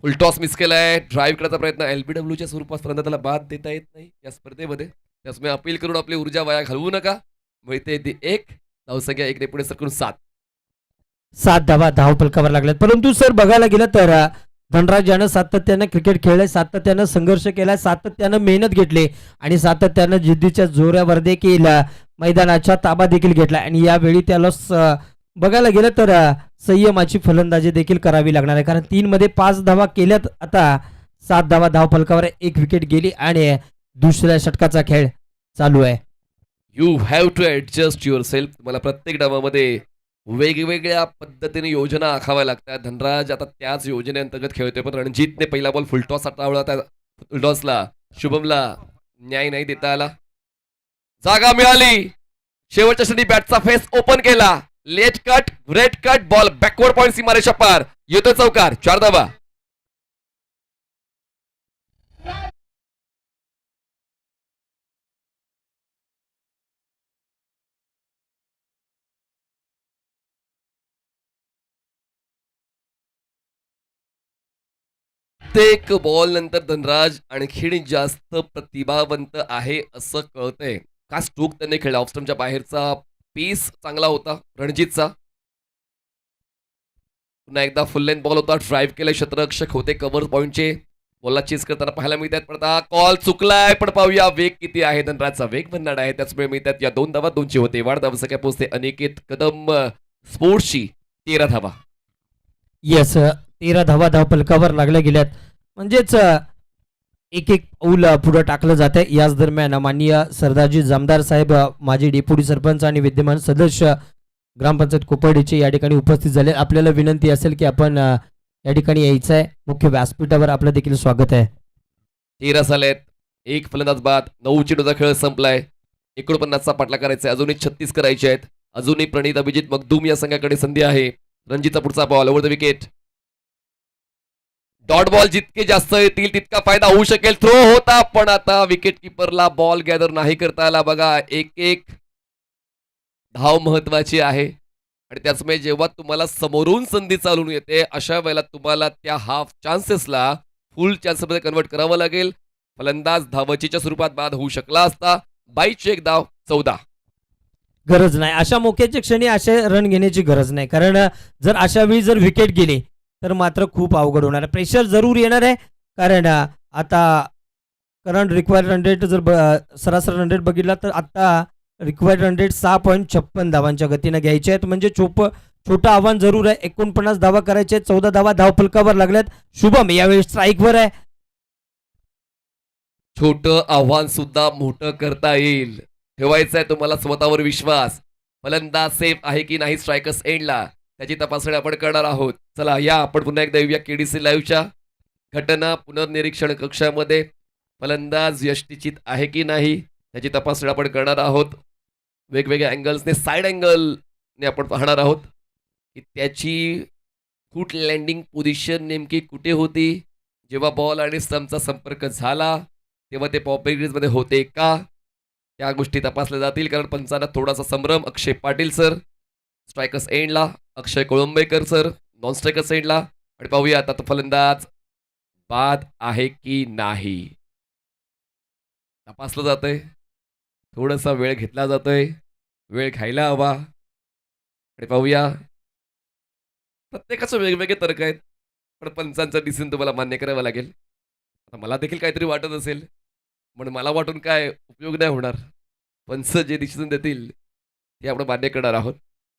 फुलटॉस मिस केलाय, ड्राईव्ह करायचा प्रयत्न LBWच्या स्वरूपात फलंदाजाला बाद देता येत नाही या स्पर्धेमध्ये. त्यामुळे अपील करून आपली ऊर्जा वाया घालवू नका. मिळते 1 धावसंख्या 1 ने पुढे सरकून 7 धावा धावफलकावर लागल्यात. परंतु सर बघायला गेलं तर धनराज यानं सातत्यानं क्रिकेट खेळलंय, सातत्यानं संघर्ष केलाय, सातत्यानं मेहनत घेतली आणि सातत्यानं जिद्दीच्या जोरावर देखील मैदानाचा ताबा देखील घेतला. आणि यावेळी त्याला बघायला गेलं तर संयमाची फलंदाजी देखील करावी लागणार आहे, कारण 3 मध्ये 5 धावा केल्यात. आता 7 धावा धावफलकावर, 1 विकेट गेली आणि दुसऱ्या षटकाचा खेळ चालू आहे. You have to adjust yourself. तुम्हाला प्रत्येक डावामध्ये वेगवेगळ्या पद्धतीने योजना आखाव्या लागतात. धनराज आता त्याच योजनेअंतर्गत खेळतोय, पण रणजितने पहिला बॉल फुलटॉस टाळला, त्या फुलटॉसला शुभमला न्याय नाही देता आला. जागा मिळाली, शेवटच्या षटकी बॅटचा फेस ओपन केला, late cut, red cut, ball backward point सीमारेषा पार, येतोय चौकार, 4 धावा. प्रत्येक बॉल नंतर धनराज आणखीन जास्त प्रतिभावंत आहे असं कळतंय. का स्ट्रोक त्यांनी खेळला, ऑफस्टमच्या बाहेरचा पेस चांगला होता रणजितचा. पुन्हा एकदा फुल लेंथ बॉल होता, ड्राईव्ह केलाय, क्षेत्ररक्षक होते कव्हर पॉइंटचे, बॉलला चेस करताना पाहायला मिळतात. पण आता कॉल चुकलाय, पण पाहूया वेग किती आहे. धनराजचा वेग भन्नाट आहे, त्याचमुळे मिळतात या 2 धावा, 2ची होते वाढ. धावसंख्या पोहोचते अनिकेत कदम स्पोर्ट्सची 13 धावा. येस, 13 धावा धावफलकावर लागल्या गेल्यात, म्हणजेच एक पाऊल पुढे टाकलं जाते. याच दरम्यान माननीय सरदारजी जामदार साहेब, माजी डेप्युटी सरपंच आणि विद्यमान सदस्य ग्रामपंचायत कोपर्डीचे या ठिकाणी उपस्थित झाले. आपल्याला विनंती असेल की आपण या ठिकाणी यायचं आहे. मुख्य व्यासपीठावर आपलं देखील स्वागत आहे. 13 झालेत, 1 फलंदाज बाद, 9 चेंडूचा खेळ संपलाय. 49चा पाठला करायचा आहे, अजूनही 36 करायचे आहेत. अजूनही प्रणीत अभिजित मगदूम या संघाकडे संधी आहे. रणजितचा पुढचा ball over the wicket. Dot ball जितके जास्त येतील तितका फायदा होऊ शकेल. थ्रो होता, पण आता विकेट किपरला बॉल गॅदर नाही करता आला. बघा, 1-1 धाव महत्वाची आहे. आणि त्याचमुळे जेव्हा तुम्हाला समोरून संधी चालून येते अशा वेळेला तुम्हाला त्या हाफ चान्सेसला फुल चान्समध्ये कन्वर्ट करावं लागेल. फलंदाज धावचीच्या स्वरूपात बाद होऊ शकला असता. 22 1 धाव, 14. गरज नाही अशा मोक्याच्या क्षणी असे रन घेण्याची गरज नाही, कारण जर अशा वेळी जर विकेट गेले तर मात्र खूप अवघड होणार आहे. प्रेशर जरूर येणार आहे, कारण आता करंट रिक्वायर्ड रन रेट जर सरासरी रन रेट बघितला तर आता रिक्वायर्ड रन रेट 6.56 धावांच्या गतीनं घ्यायचे आहेत. म्हणजे छोटं आव्हान जरूर आहे. 49 धावा करायचे आहेत, 14 धावा धावफलकावर लागल्यात. शुभम यावेळी स्ट्राईकवर आहे. छोटं आव्हान सुद्धा मोठं करता येईल. ठेवायचं आहे तुम्हाला स्वतःवर विश्वास. फलंदाज सेफ आहे की नाही स्ट्रायकर्स एंडला त्याची तपासणी आपण करणार आहोत. चला या आपण पुन्हा एकदा येऊया KDC लाईव्हच्या घटना पुनर्निरीक्षण कक्षामध्ये. फलंदाज यष्टीचित आहे की नाही त्याची तपासणी आपण करणार आहोत. वेगवेगळ्या अँगल्सने, साईड अँगलने आपण पाहणार आहोत की त्याची फूट लँडिंग पोझिशन नेमकी कुठे होती? जेव्हा बॉल आणि स्टंपचा संपर्क झाला तेव्हा ते मध्ये होते का? त्या गोष्टी तपासल्या जातील, कारण पंचांना थोडासा संभ्रम. अक्षय पाटील सर स्ट्रायकर्स एंडला, अक्षय कोळंबेकर सर नॉन स्ट्रायकर्स एंडला. आणि पाहूया आता तो फलंदाज बाद आहे की नाही. तपासलं जातंय, थोडासा वेळ घेतला जातोय, वेळ घ्यायला हवा. आणि पाहूया, प्रत्येकाचे वेगवेगळे तर्क आहेत, पण पंचांचा डिसिजन तुम्हाला मान्य करावा लागेल. आता मला देखील काहीतरी वाटत असेल, म्हणून मला वाटून काय उपयोग नाही होणार. पंच जे डिसिजन देतील ते आपण मान्य करणार आहोत.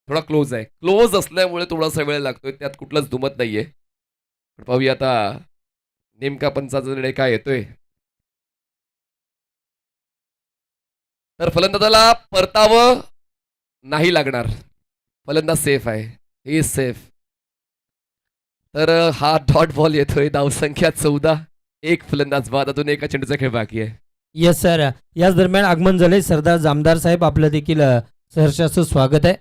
थोडा क्लोज आहे, क्लोज असल्यामुळे थोडासा वेळ लागतोय, त्यात कुठलंच दुमत नाहीये. पण पाहूया आता नेमका पंचाचा निर्णय काय येतोय. तर फलंदाजाला परतावं नाही लागणार, फलंदाज सेफ आहे, ही इज सेफ. तर हा डॉट बॉल येतोय, धावसंख्या 14, एक फलंदाज बाद, अजून एका चेंडूचा खेळ बाकी आहे. येस सर, याच दरम्यान आगमन झाले सरदार जामदार साहेब, आपलं देखील सहर्षाचं स्वागत आहे.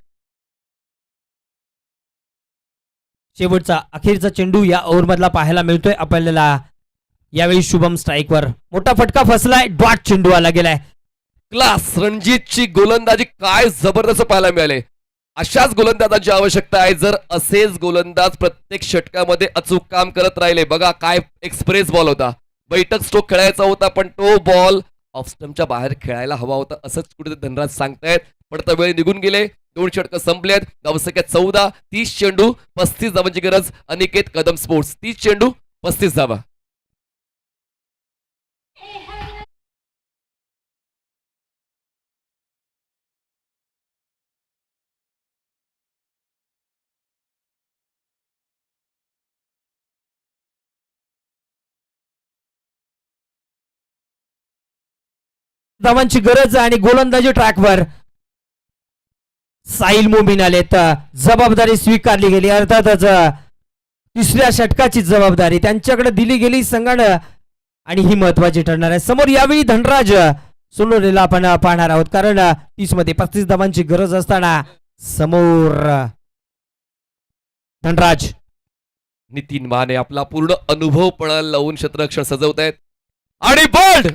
शेवटचा अखेरचा चेंडू या ओव्हरमधला पाहायला मिळतोय आपल्याला. यावेळी शुभम स्ट्राईकवर, मोठा फटका फसलाय, डॉट चेंडू आला गेलाय. क्लास रणजितची गोलंदाजी काय जबरदस्त पाहायला मिळाले. अशाच गोलंदाजांची आवश्यकता आहे. जर असेच गोलंदाज प्रत्येक षटकामध्ये अचूक काम करत राहिले, बघा काय एक्सप्रेस बॉल होता, बैठक स्ट्रोक खेळायचा होता, पण तो बॉल ऑफ स्टंपच्या बाहेर खेळायला हवा होता, असंच कुठेतरी धनराज सांगतायत. पण आता वेळ निघून गेले, 2 षटकं संपलेत, धावसंख्या 14, 30 चेंडू 35 धावांची गरज. अनिकेत कदम स्पोर्ट्स 30 चेंडू 35 धावा. धावांची गरज आणि गोलंदाजी ट्रॅकवर. साहिल मोमीन आले, तर जबाबदारी स्वीकारली गेली. अर्थातच तिसऱ्या षटकाची जबाबदारी त्यांच्याकडे दिली गेली संघानं, आणि ही महत्वाची ठरणार आहे. समोर यावेळी धनराज सोनवणेला आपण पाहणार आहोत, कारण 30 मध्ये 35 धावांची गरज असताना समोर धनराज. नितीन माने आपला पूर्ण अनुभव पणाला लावून क्षेत्ररक्षण सजवतायत. आणि बोल्ड,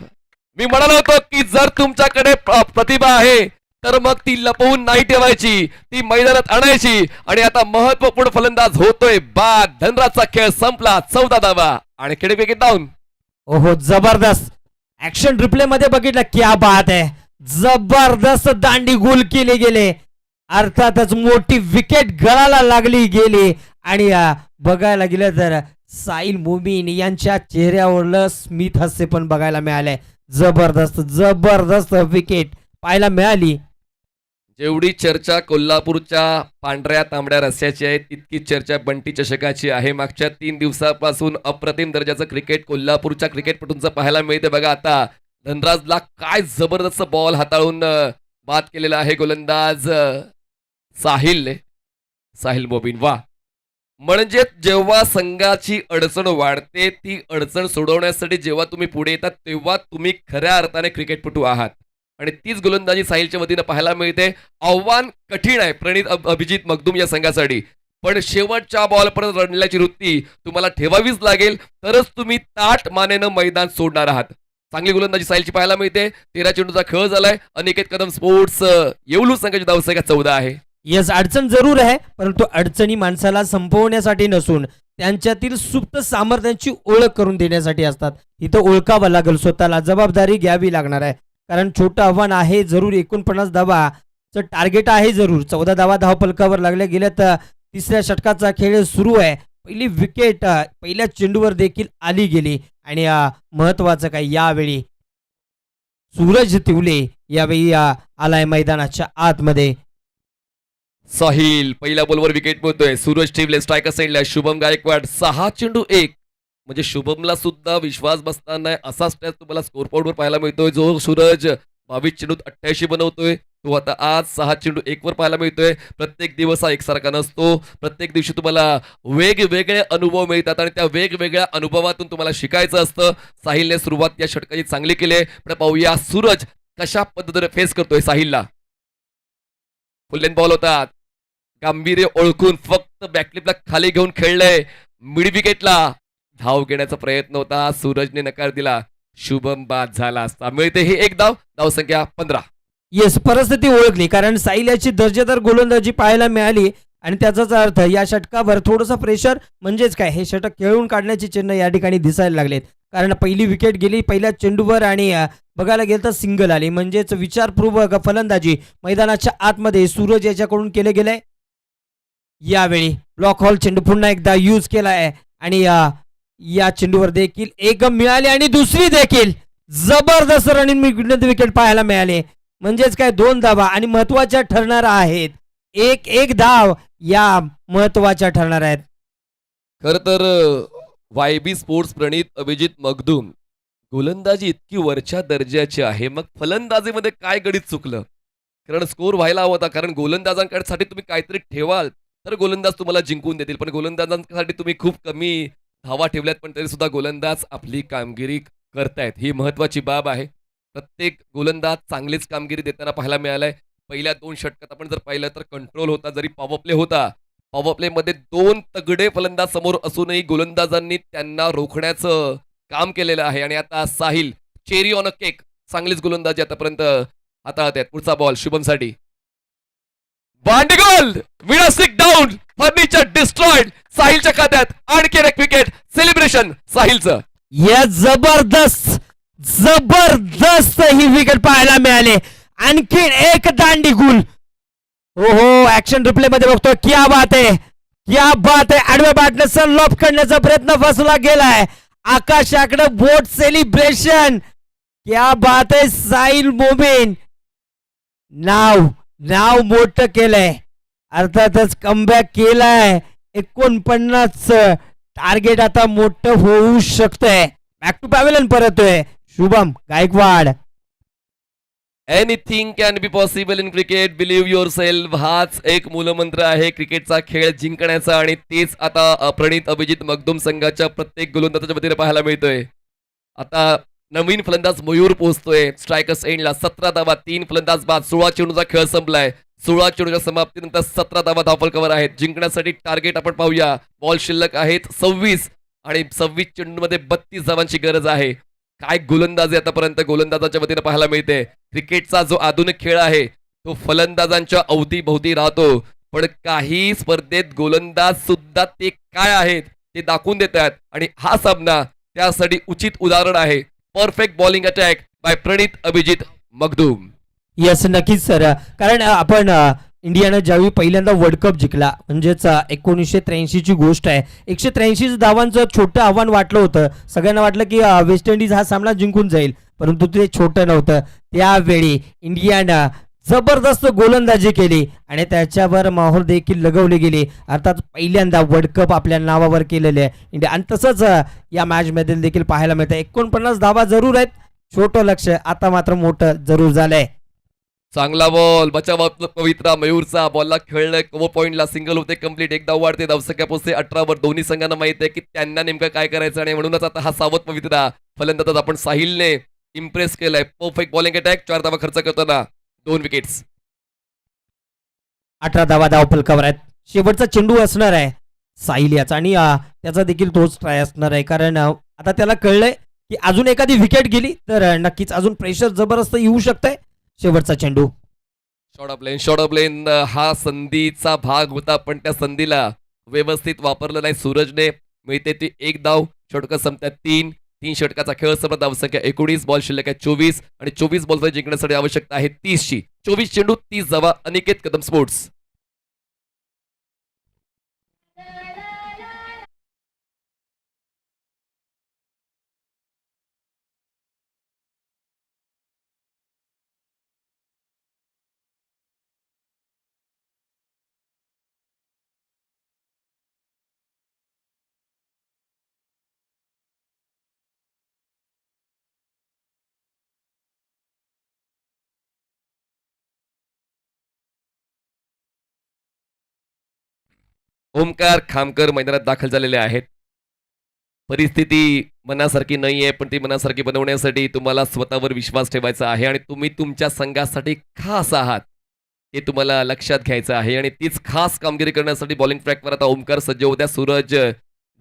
मी म्हणालो होतो की जर तुमच्याकडे प्रतिभा आहे तर मग ती लपवून नाही ठेवायची, ती मैदानात आणायची. आणि आता महत्वपूर्ण फलंदाज होतोय बाद. धनराजचा खेळ संपला, 14 धावा आणि खेळ विकेट डाऊन. ओहो, जबरदस्त ऍक्शन रिप्ले मध्ये बघितलं, क्या बात आहे, जबरदस्त दांडी गोल केले गेले. अर्थातच मोठी विकेट गळाला लागली गेली. आणि बघायला गेलं तर साहिल मोमीन यांच्या चेहऱ्यावरलं स्मित हास्य पण बघायला मिळालंय. जबरदस्त जबरदस्त विकेट पाहायला मिळाली. जेवढी चर्चा कोल्हापूरच्या पांढऱ्या तांबड्या रस्त्याची आहे, तितकीच चर्चा बंटी चषकाची आहे. मागच्या 3 दिवसापासून अप्रतिम दर्जाचं क्रिकेट कोल्हापूरच्या क्रिकेटपटूंचं पाहायला मिळते. बघा आता धनराजला काय जबरदस्त बॉल हाताळून बाद केलेला आहे गोलंदाज साहिल मोमीन. वा, म्हणजे जेव्हा संघाची अडचण वाढते, ती अडचण सोडवण्यासाठी जेव्हा तुम्ही पुढे येतात, तेव्हा तुम्ही खऱ्या अर्थाने क्रिकेटपटू आहात. आणि तीच गोलंदाजी साहिलच्या वतीनं पाहायला मिळते. आव्हान कठीण आहे प्रणित अभिजित मखदूम या संघासाठी, पण शेवटच्या बॉलपर्यंत रडण्याची वृत्ती तुम्हाला ठेवावीच लागेल, तरच तुम्ही ताठ मानेनं मैदान सोडणार आहात. चांगली गोलंदाजी साहिलची पाहायला मिळते. 13 चेंडूचा खेळ झालाय. अनिकेत कदम स्पोर्ट्स येवलू संघाची धावसंख्या 14 आहे. येस, अडचण जरूर आहे, परंतु अडचणी माणसाला संपवण्यासाठी नसून त्यांच्यातील सुप्त सामर्थ्यांची ओळख करून देण्यासाठी असतात. इथं ओळखावं लागेल स्वतःला, जबाबदारी घ्यावी लागणार आहे. कारण छोटं आव्हान आहे जरूर, 49 धावाचं टार्गेट आहे जरूर. 14 धावा धावफलकावर लागल्या गेल्या. तर तिसऱ्या षटकाचा खेळ सुरू आहे. पहिली विकेट पहिल्या चेंडूवर देखील आली गेली. आणि महत्वाचं काय, यावेळी सूरज तिवले यावेळी आलाय मैदानाच्या आतमध्ये. साहिल पहिल्या बॉलवर विकेट मिळतोय. सूरज टिवले स्ट्रायकर साईडला. शुभम गायकवाड 6 चेंडू 1, म्हणजे शुभमला सुद्धा विश्वास बसणार नाही असा स्टॅच तुम्हाला स्कोर बोर्डवर पाहायला मिळतोय. जो सूरज 22 चेंडूत 88 बनवतोय, तो आता आज 6 चेंडू 1 वर पाहायला मिळतोय. प्रत्येक दिवस हा एकसारखा नसतो. प्रत्येक दिवशी तुम्हाला वेगवेगळे अनुभव मिळतात आणि त्या वेगवेगळ्या अनुभवातून तुम्हाला शिकायचं असतं. साहिलने सुरुवात या षटकाची चांगली केली आहे, पण पाहूया सूरज कशा पद्धतीने फेस करतोय साहिलला. फुल लेंथ बॉल होतात. गांभीर्य ओळखून फक्त बॅकलिपला खाली घेऊन खेळलंय. मिड विकेटला धाव घेण्याचा प्रयत्न होता, सूरजने नकार दिला. शुभम बाद झाला असता. मिळते ही एक धाव, धावसंख्या 15. येस, परिस्थिती ओळखली, कारण साईल याची दर्जेदार गोलंदाजी पाहायला मिळाली आणि त्याचाच अर्थ या षटकावर थोडंसं प्रेशर म्हणजेच काय हे षटक खेळून काढण्याची चिन्ह या ठिकाणी दिसायला लागलेत. कारण पहिली विकेट गेली पहिल्या चेंडूवर आणि बघायला गेलं तर सिंगल आली, म्हणजेच विचारपूर्वक फलंदाजी मैदानाच्या आतमध्ये सूरज याच्याकडून केले गेले. यावेळी ब्लॉक हॉल चेंडू पुन्हा एकदा यूज केलाय आणि या चेंडूवर देखील एक मिळाली आणि दुसरी देखील जबरदस्त रनिंग विकेट पाहायला मिळाले. म्हणजेच काय 2 धावा आणि महत्वाच्या ठरणार आहेत. एक धाव या महत्वाच्या ठरणार आहेत. खर तर वायबी स्पोर्ट्स प्रणित अभिजित मगदूम गोलंदाजी इतकी वरच्या दर्जाची आहे, मग फलंदाजीमध्ये काय गणित चुकलं? कारण स्कोर व्हायला हवा होता, कारण गोलंदाजांसाठी तुम्ही काहीतरी ठेवाल तर गोलंदाज तुम्हाला जिंकून देतील, पण गोलंदाजांसाठी तुम्ही खूप कमी धावा ठेवल्यात, पण तरी सुद्धा गोलंदाज आपली कामगिरी करतायत. ही महत्वाची बाब आहे. प्रत्येक गोलंदाज चांगलीच कामगिरी देताना पाहायला मिळालाय. पहिल्या 2 षटकात आपण जर पाहिलं तर कंट्रोल होता, जरी पॉवर प्ले होता. पॉवर प्ले मध्ये 2 तगडे फलंदाज समोर असूनही गोलंदाजांनी त्यांना रोखण्याचं काम केलेलं आहे. आणि आता Sahil cherry on a cake, चांगलीच गोलंदाजी आतापर्यंत हाताळत आहेत. पुढचा बॉल शुभमसाठी. बांडिगोल विनासिक डाऊन, फर्निचर डिस्ट्रॉइड. साहिलच्या खात्यात आणखी एक विकेट. सेलिब्रेशन साहिलचं. या जबरदस्त ही विकेट पाहायला मिळाले. आणखी एक दांडी गुल. हो ऍक्शन रिप्ले मध्ये बघतो. क्या बात आहे. आडव्या बॅटने सनलॉफ करण्याचा प्रयत्न फसला गेलाय. आकाशाकडे बोट सेलिब्रेशन. क्या बात आहे. साहिल मोमीन नाव मोठं केलंय, अर्थातच कमबॅक केलाय. 49 टार्गेट आता मोठं होऊ शकतंय. बॅक टू पॅव्हलियन परतोय Shubham Gaikwad. Anything can be possible in cricket, believe yourself. हाच एक मूलमंत्र आहे क्रिकेटचा खेळ जिंकण्याचा, आणि तेच आता प्रणित अभिजित मगदूम संघाच्या प्रत्येक गोलंदाजाच्या वतीने पाहायला मिळतोय. आता नवीन फलंदाज मयूर पोहोचतोय स्ट्रायकर्स एंडला. 17 धावा, 3 फलंदाज बाद. 16 चेंडूचा खेळ संपलाय. 16 चेंडूच्या समाप्तीनंतर 17 धावा धावफलकावर आहेत. जिंकण्यासाठी टार्गेट आपण पाहूया. बॉल शिल्लक आहेत 26 आणि 26 चेंडूमध्ये 32 धावांची गरज आहे. काय गोलंदाजी आतापर्यंत गोलंदाजाच्या वतीने पाहायला मिळते. क्रिकेटचा जो आधुनिक खेळ आहे तो फलंदाजांच्या अवतीभोवती राहतो, पण काही स्पर्धेत गोलंदाज सुद्धा ते काय आहेत ते दाखवून देत आहेत, आणि हा सामना त्यासाठी उचित उदाहरण आहे. परफेक्ट बॉलिंग अटॅक बाय प्रणित अभिजित मगदूम. यस, नक्कीच सर. कारण आपण इंडियानं ज्यावेळी पहिल्यांदा वर्ल्ड कप जिंकला, म्हणजेच 1983 ची गोष्ट आहे. 183 धावांचं छोटं आव्हान वाटलं होतं. सगळ्यांना वाटलं की वेस्ट इंडिज हा सामना जिंकून जाईल, परंतु ते छोटं नव्हतं. त्यावेळी इंडियानं जबरदस्त गोलंदाजी केली आणि त्याच्यावर मोहर देखील लगवली गेली. अर्थात पहिल्यांदा वर्ल्ड कप आपल्या नावावर केलेले आहे इंडिया. आणि तसंच या मॅच मध्ये देखील पाहायला मिळतं. 49 धावा जरूर आहेत, छोटं लक्ष आता मात्र मोठं जरूर झालंय. चांगला बॉल, बचाव पवित्रा मयूरचा. बॉलला खेळलंय, कव्हर पॉइंटला सिंगल होते कंप्लीट. 1 धाव वाढते, धावसंख्या पोहोचते 18 वर. दोन्ही संघांना माहित आहे की त्यांना नेमकं काय करायचं, आणि म्हणूनच आता हा सावध पवित्रा फलंदाज आपण साहिलने इम्प्रेस केलाय. Perfect bowling attack. 4 धावा खर्च करताना 2 विकेट्स. 18 धावा धावफलकावर आहेत. शेवटचा चेंडू असणार आहे साहिल याचा, आणि त्याचा देखील तोच ट्राय असणार आहे. कारण आता त्याला कळलंय की अजून एखादी विकेट गेली तर नक्कीच अजून प्रेशर जबरदस्त येऊ शकतंय. शेवटचा चेंडू. शॉर्ट ऑफ लेन हा संधीचा भाग होता, पण त्या संधीला व्यवस्थित वापरलं नाही सूरजने. मिळते ती 1 धाव. षटकं संपतात 3 षटकाचा खेळ संपला. धावसंख्या 19, बॉल शिल्लक आहे 24, आणि 24 बॉल जिंकण्यासाठी आवश्यकता आहे 30 ची. 24 चेंडू 30 धावा. अनिकेत कदम स्पोर्ट्स. ओमकार खामकर मैदानात दाखल झालेले आहेत. परिस्थिती मनासारखी नाहीये, पण ती मनासारखी बनवण्यासाठी तुम्हाला स्वतःवर विश्वास ठेवायचा आहे, आणि तुम्ही तुमच्या संघासाठी खास आहात. हे तुम्हाला लक्षात घ्यायचं आहे आणि तीच खास कामगिरी करण्यासाठी बॉलिंग ट्रॅकवर आता ओमकार सज्ज होत्या. सूरज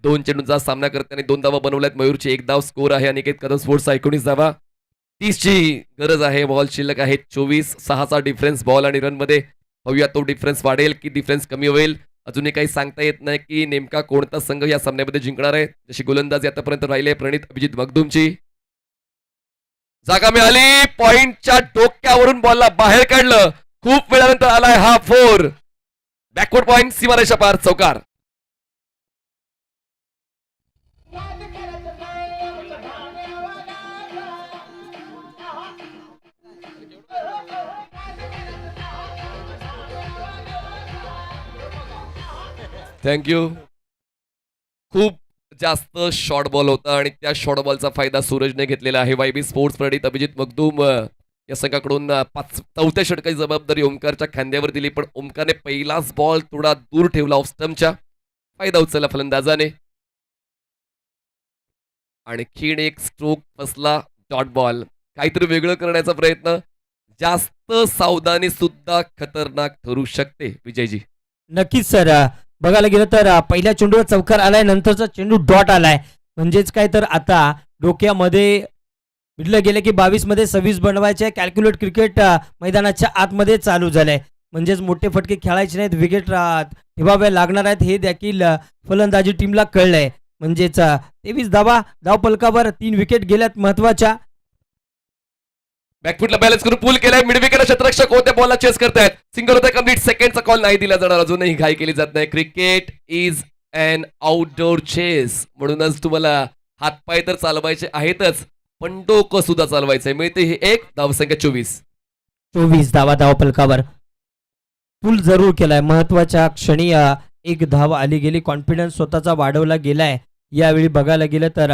2 चेंडूंचा सामना करताना 2 धावा बनवल्यात. मयूरची 1 धाव स्कोर आहे. अनिकेत कदम स्पोर्ट्सचा 19 धावा. 30ची गरज आहे. बॉल शिल्लक आहेत 24. 6चा डिफरन्स बॉल आणि रनमध्ये. पाहूया तो डिफरन्स वाढेल की डिफरन्स कमी होईल. अजूनही काही सांगता येत नाही की नेमका कोणता संघ या सामन्यामध्ये जिंकणार आहे. जशी गोलंदाजी आतापर्यंत राहिले प्रणित अभिजित मखदूमची. जागा मिळाली. पॉइंटच्या डोक्यावरून बॉलला बाहेर काढलं. खूप वेळानंतर आलाय हा 4. बॅकवर्ड पॉइंट सीमारेषा पार चौकार. थँक्यू. खूप जास्त शॉर्ट बॉल होता आणि त्या शॉर्ट बॉलचा फायदा सूरजने घेतलेला आहे. वायबी स्पोर्ट्स प्रणित अभिजित मखदूम या संघाकडून 4थ्या षटकाची जबाबदारी ओमकारच्या खांद्यावर दिली, पण ओमकारने पहिलाच बॉल थोडा दूर ठेवला ऑफ स्टंपच्या. फायदा उचलला फलंदाजाने. आणखीन एक स्ट्रोक फसला. Dot ball. काहीतरी वेगळं करण्याचा प्रयत्न. जास्त सावधानी सुद्धा खतरनाक ठरू शकते विजयजी. नक्कीच सर. बघायला गेलं तर पहिल्या चेंडूवर चौकार आलाय, नंतरचा चेंडू डॉट आलाय. म्हणजेच काय तर आता डोक्यामध्ये म्हटलं गेलं की 22 मध्ये 26 बनवायचे. कॅल्क्युलेट क्रिकेट मैदानाच्या आतमध्ये चालू झालंय. म्हणजेच मोठे फटके खेळायचे नाहीत, विकेट ठेवाव्या लागणार आहेत हे देखील फलंदाजी टीमला कळलंय. म्हणजेच 23 धावा धावपलकावर 3 विकेट गेल्यात महत्वाच्या. बॅकफुटला बॅलन्स करून पूल केलाय. मिड विकेट क्षेत्ररक्षक होत्या बॉलला चेस करतायत. सिंगल होता कम्प्लीट. सेकंडचा कॉल नाही दिला जाणार. अजूनही घाई केली जात नाही. Cricket is an outdoor chess. म्हणूनच तुम्हाला हातपाय तर चालवायचे आहेतच, पण डोकं सुद्धा चालवायचंय. मिळते ही 1 धावसंख्या 24 धावा धावपलकावर. पूल जरूर केलाय. महत्वाच्या क्षणी 1 धाव आली गेली. कॉन्फिडन्स स्वतःचा वाढवला गेलाय. यावेळी बघायला गेलं तर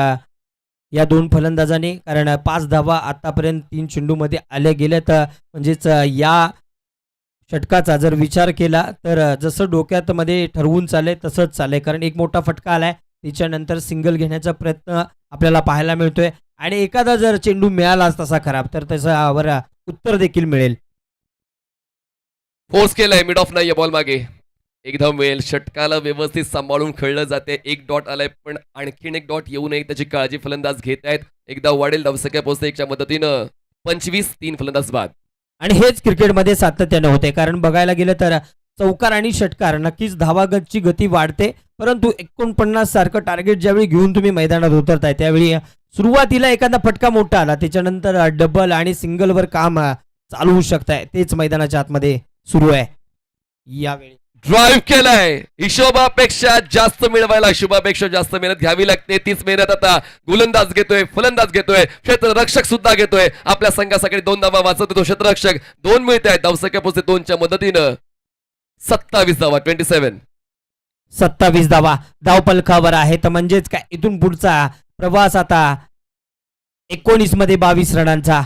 या 2 फलंदाजांनी, कारण 5 धावा आतापर्यंत 3 चेंडूमध्ये आल्या गेल्यात. म्हणजेच या षटकाचा जर विचार केला तर जसं डोक्यात मध्ये ठरवून चाललंय तसंच चाललंय. कारण एक मोठा फटका आलाय, त्याच्यानंतर सिंगल घेण्याचा प्रयत्न आपल्याला पाहायला मिळतोय. आणि एखादा जर चेंडू मिळालाच तसा खराब तर त्याच्यावर उत्तर देखील मिळेल. फोर्स केलाय. मिड ऑफ नाहीये बॉल मागे. 1 धाव मिळेल. षटकाला व्यवस्थित सांभाळून खेळलं जाते. 1 डॉट आलाय, पण आणखीन 1 डॉट येऊ नये त्याची काळजी फलंदाज घेत आहेत. 1 धाव वाढेल. धावसंख्या पोहोचते 1च्या मदतीनं 25. 3 फलंदाज बाद. आणि हेच क्रिकेटमध्ये सातत्याने होते. कारण बघायला गेलं तर चौकार आणि षटकार नक्कीच धावागतची गती वाढते, परंतु 49 सारखं टार्गेट ज्यावेळी घेऊन तुम्ही मैदानात उतरताय त्यावेळी सुरुवातीला एखादा फटका मोठा आला, त्याच्यानंतर डबल आणि सिंगलवर काम चालू होऊ शकतंय. तेच मैदानाच्या आतमध्ये सुरू आहे यावेळी. ड्राईव्ह केलाय. हिशोबापेक्षा जास्त मिळवायला हिशोबापेक्षा जास्त मेहनत घ्यावी लागते. तीच मेहनत आता गोलंदाज घेतोय, फलंदाज घेतोय, क्षेत्ररक्षक सुद्धा घेतोय. आपल्या संघासाठी 2 धावा वाचवतो तो क्षेत्ररक्षक. 2 मिळत आहेत. धावसंख्या पोहोचते 2च्या मदतीनं 27 धावा. 27 धावा धावपलकावर आहेत. म्हणजेच काय इथून पुढचा प्रवास आता 19 मध्ये 22 रनांचा.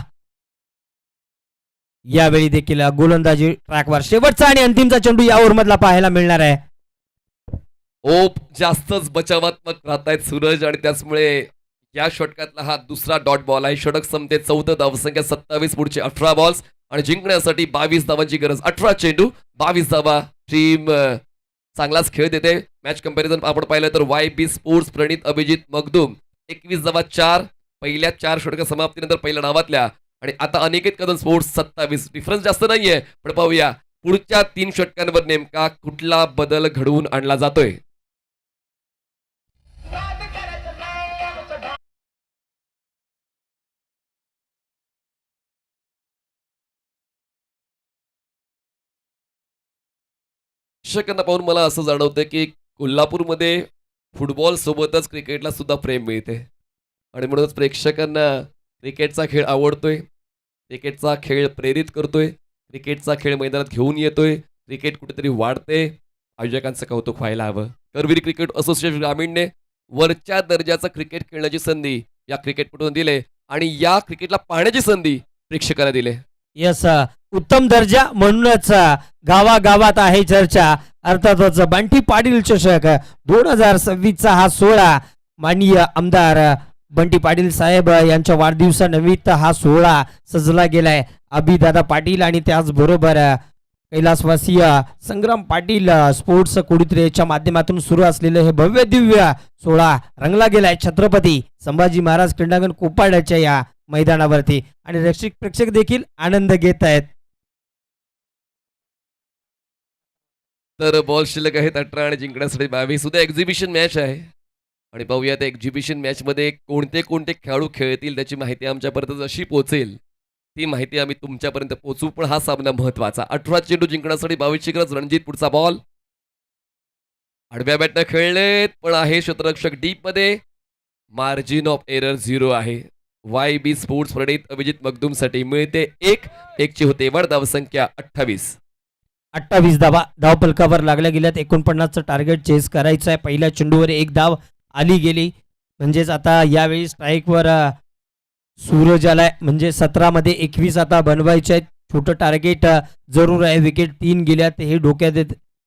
यावेळी देखील गोलंदाजी ट्रॅकवर शेवटचा आणि अंतिमचा चेंडू या ओव्हरमधला पाहायला मिळणार आहे. ओप जास्तच बचावात्मक राहतायत सूरज, आणि त्याचमुळे या षटकातला हा दुसरा डॉट बॉल आहे. षटक संपते 14. धावसंख्या 27. पुढचे 18 बॉल्स आणि जिंकण्यासाठी 22 धावांची गरज. 18 चेंडू 22 धावा. टीम चांगलाच खेळ देते. मॅच कंपॅरिझन आपण पाहिलं तर YB स्पोर्ट्स प्रणित अभिजित मखदूम 21 धावा 4 पहिल्या 4 षटक समाप्तीनंतर पहिल्या डावातल्या, आणि आता अनिकेत कदम स्पोर्ट्स 27. डिफरन्स जास्त नाहीये, पण पाहूया पुढच्या 3 षटकांवर नेमका कुठला बदल घडवून आणला जातोय. प्रेक्षकांना पाहून मला असं जाणवतं की कोल्हापूरमध्ये फुटबॉल सोबतच क्रिकेटला सुद्धा प्रेम मिळते, आणि म्हणूनच प्रेक्षकांना क्रिकेटचा खेळ आवडतोय, क्रिकेटचा खेळ प्रेरित करतोय, क्रिकेटचा खेळ मैदानात घेऊन येतोय, क्रिकेट कुठेतरी वाढते. आयोजकांचं कौतुक व्हायला हवं. करवीर क्रिकेट असोसिएशन ग्रामीणने वरच्या दर्जाचं क्रिकेट खेळण्याची संधी या क्रिकेटपटून दिले, आणि या क्रिकेटला पाहण्याची संधी प्रेक्षकांना दिले. यस, उत्तम दर्जा म्हणूनच गावागावात आहे चर्चा. अर्थातच बंटी पाटील चषक 2026चा हा सोहळा माननीय आमदार बंटी पाटील साहेब यांच्या वाढदिवसानिमित्त हा सोहळा सजला गेलाय. अभिदादा पाटील आणि त्याचबरोबर कैलासवासी संग्राम पाटील स्पोर्ट्स कुडीत्रेच्या माध्यमातून सुरू असलेलं हे भव्य दिव्य सोहळा रंगला गेलाय छत्रपती संभाजी महाराज क्रीडांगण कोपाड्याच्या या मैदानावरती आणि प्रेक्षक देखील आनंद घेत आहेत. तर बॉल शिल्लक आहेत 18 आणि जिंकण्यासाठी 22. उद्या एक्झिबिशन मॅच आहे आणि पाहूया त्या एक्झिबिशन मॅचमध्ये कोणते कोणते खेळाडू खेळतील त्याची माहिती आमच्यापर्यंत जशी पोहोचेल ती माहिती आम्ही तुमच्यापर्यंत पोहोचू. पण हा सामना महत्वाचा. 18 चेंडू जिंकण्यासाठी 22ची गरज. रणजित पुढचा बॉल आडव्या बॅटनं खेळलेत पण आहे क्षेत्ररक्षक डीप मध्ये. मार्जिन ऑफ एरर 0 आहे. YB स्पोर्ट्स प्रणित अभिजित मगदूमसाठी मिळते 1-1ची होते वाढ. धावसंख्या 28. 28 धावा धावफलकावर लागल्या गेल्यात. 49चं टार्गेट चेस करायचं आहे. पहिल्या चेंडूवर एक धाव आली गेली म्हणजेच आता यावेळी स्ट्राईकवर सूरज आलाय म्हणजे 17 मध्ये 21 आता बनवायचे आहेत. छोटं टार्गेट जरूर आहे. विकेट 3 गेल्यात हे डोक्यात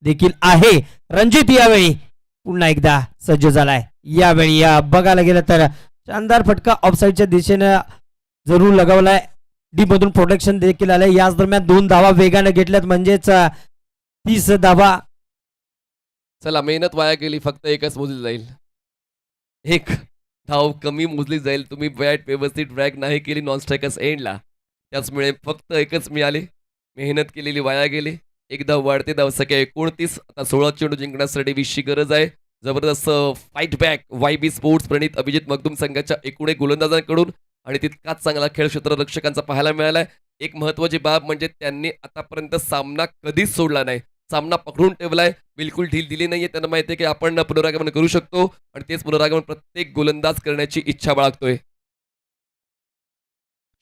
देखील आहे. रणजित यावेळी पुन्हा एकदा सज्ज झालाय. यावेळी बघायला गेलं तर शानदार फटका ऑफसाईडच्या दिशेनं जरूर लगावलाय. डीप मधून प्रोटेक्शन देखील आलंय. याच दरम्यान 2 धावा वेगाने घेतल्यात म्हणजेच 30 धावा. चला मेहनत वाया गेली. फक्त एकच मोजली जाईल. एक धाव कमी मोजली जाईल. तुम्ही बॅट व्यवस्थित ड्रॅग नाही केली नॉन स्ट्रायकर्स एंडला त्याचमुळे फक्त एकच मिळाली. मेहनत केलेली वाया गेली. एक धाव वाढते. धावसंख्या 29. आता 16 चेंडू जिंकण्यासाठी 20ची गरज आहे. जबरदस्त fight back YB sports Pranit Abhijit Magdum संघाच्या एकूण एक गोलंदाजांकडून आणि तितकाच चांगला खेळ क्षेत्ररक्षकांचा पाहायला मिळालाय. एक महत्वाची बाब म्हणजे त्यांनी आतापर्यंत सामना कधीच सोडला नाही. सामना पकडून ठेवलाय. बिलकुल ढील दिली नाहीये. त्यांना माहिती आहे की आपण पुनरागमन करू शकतो आणि तेच पुनरागमन प्रत्येक गोलंदाज करण्याची इच्छा बाळगतोय.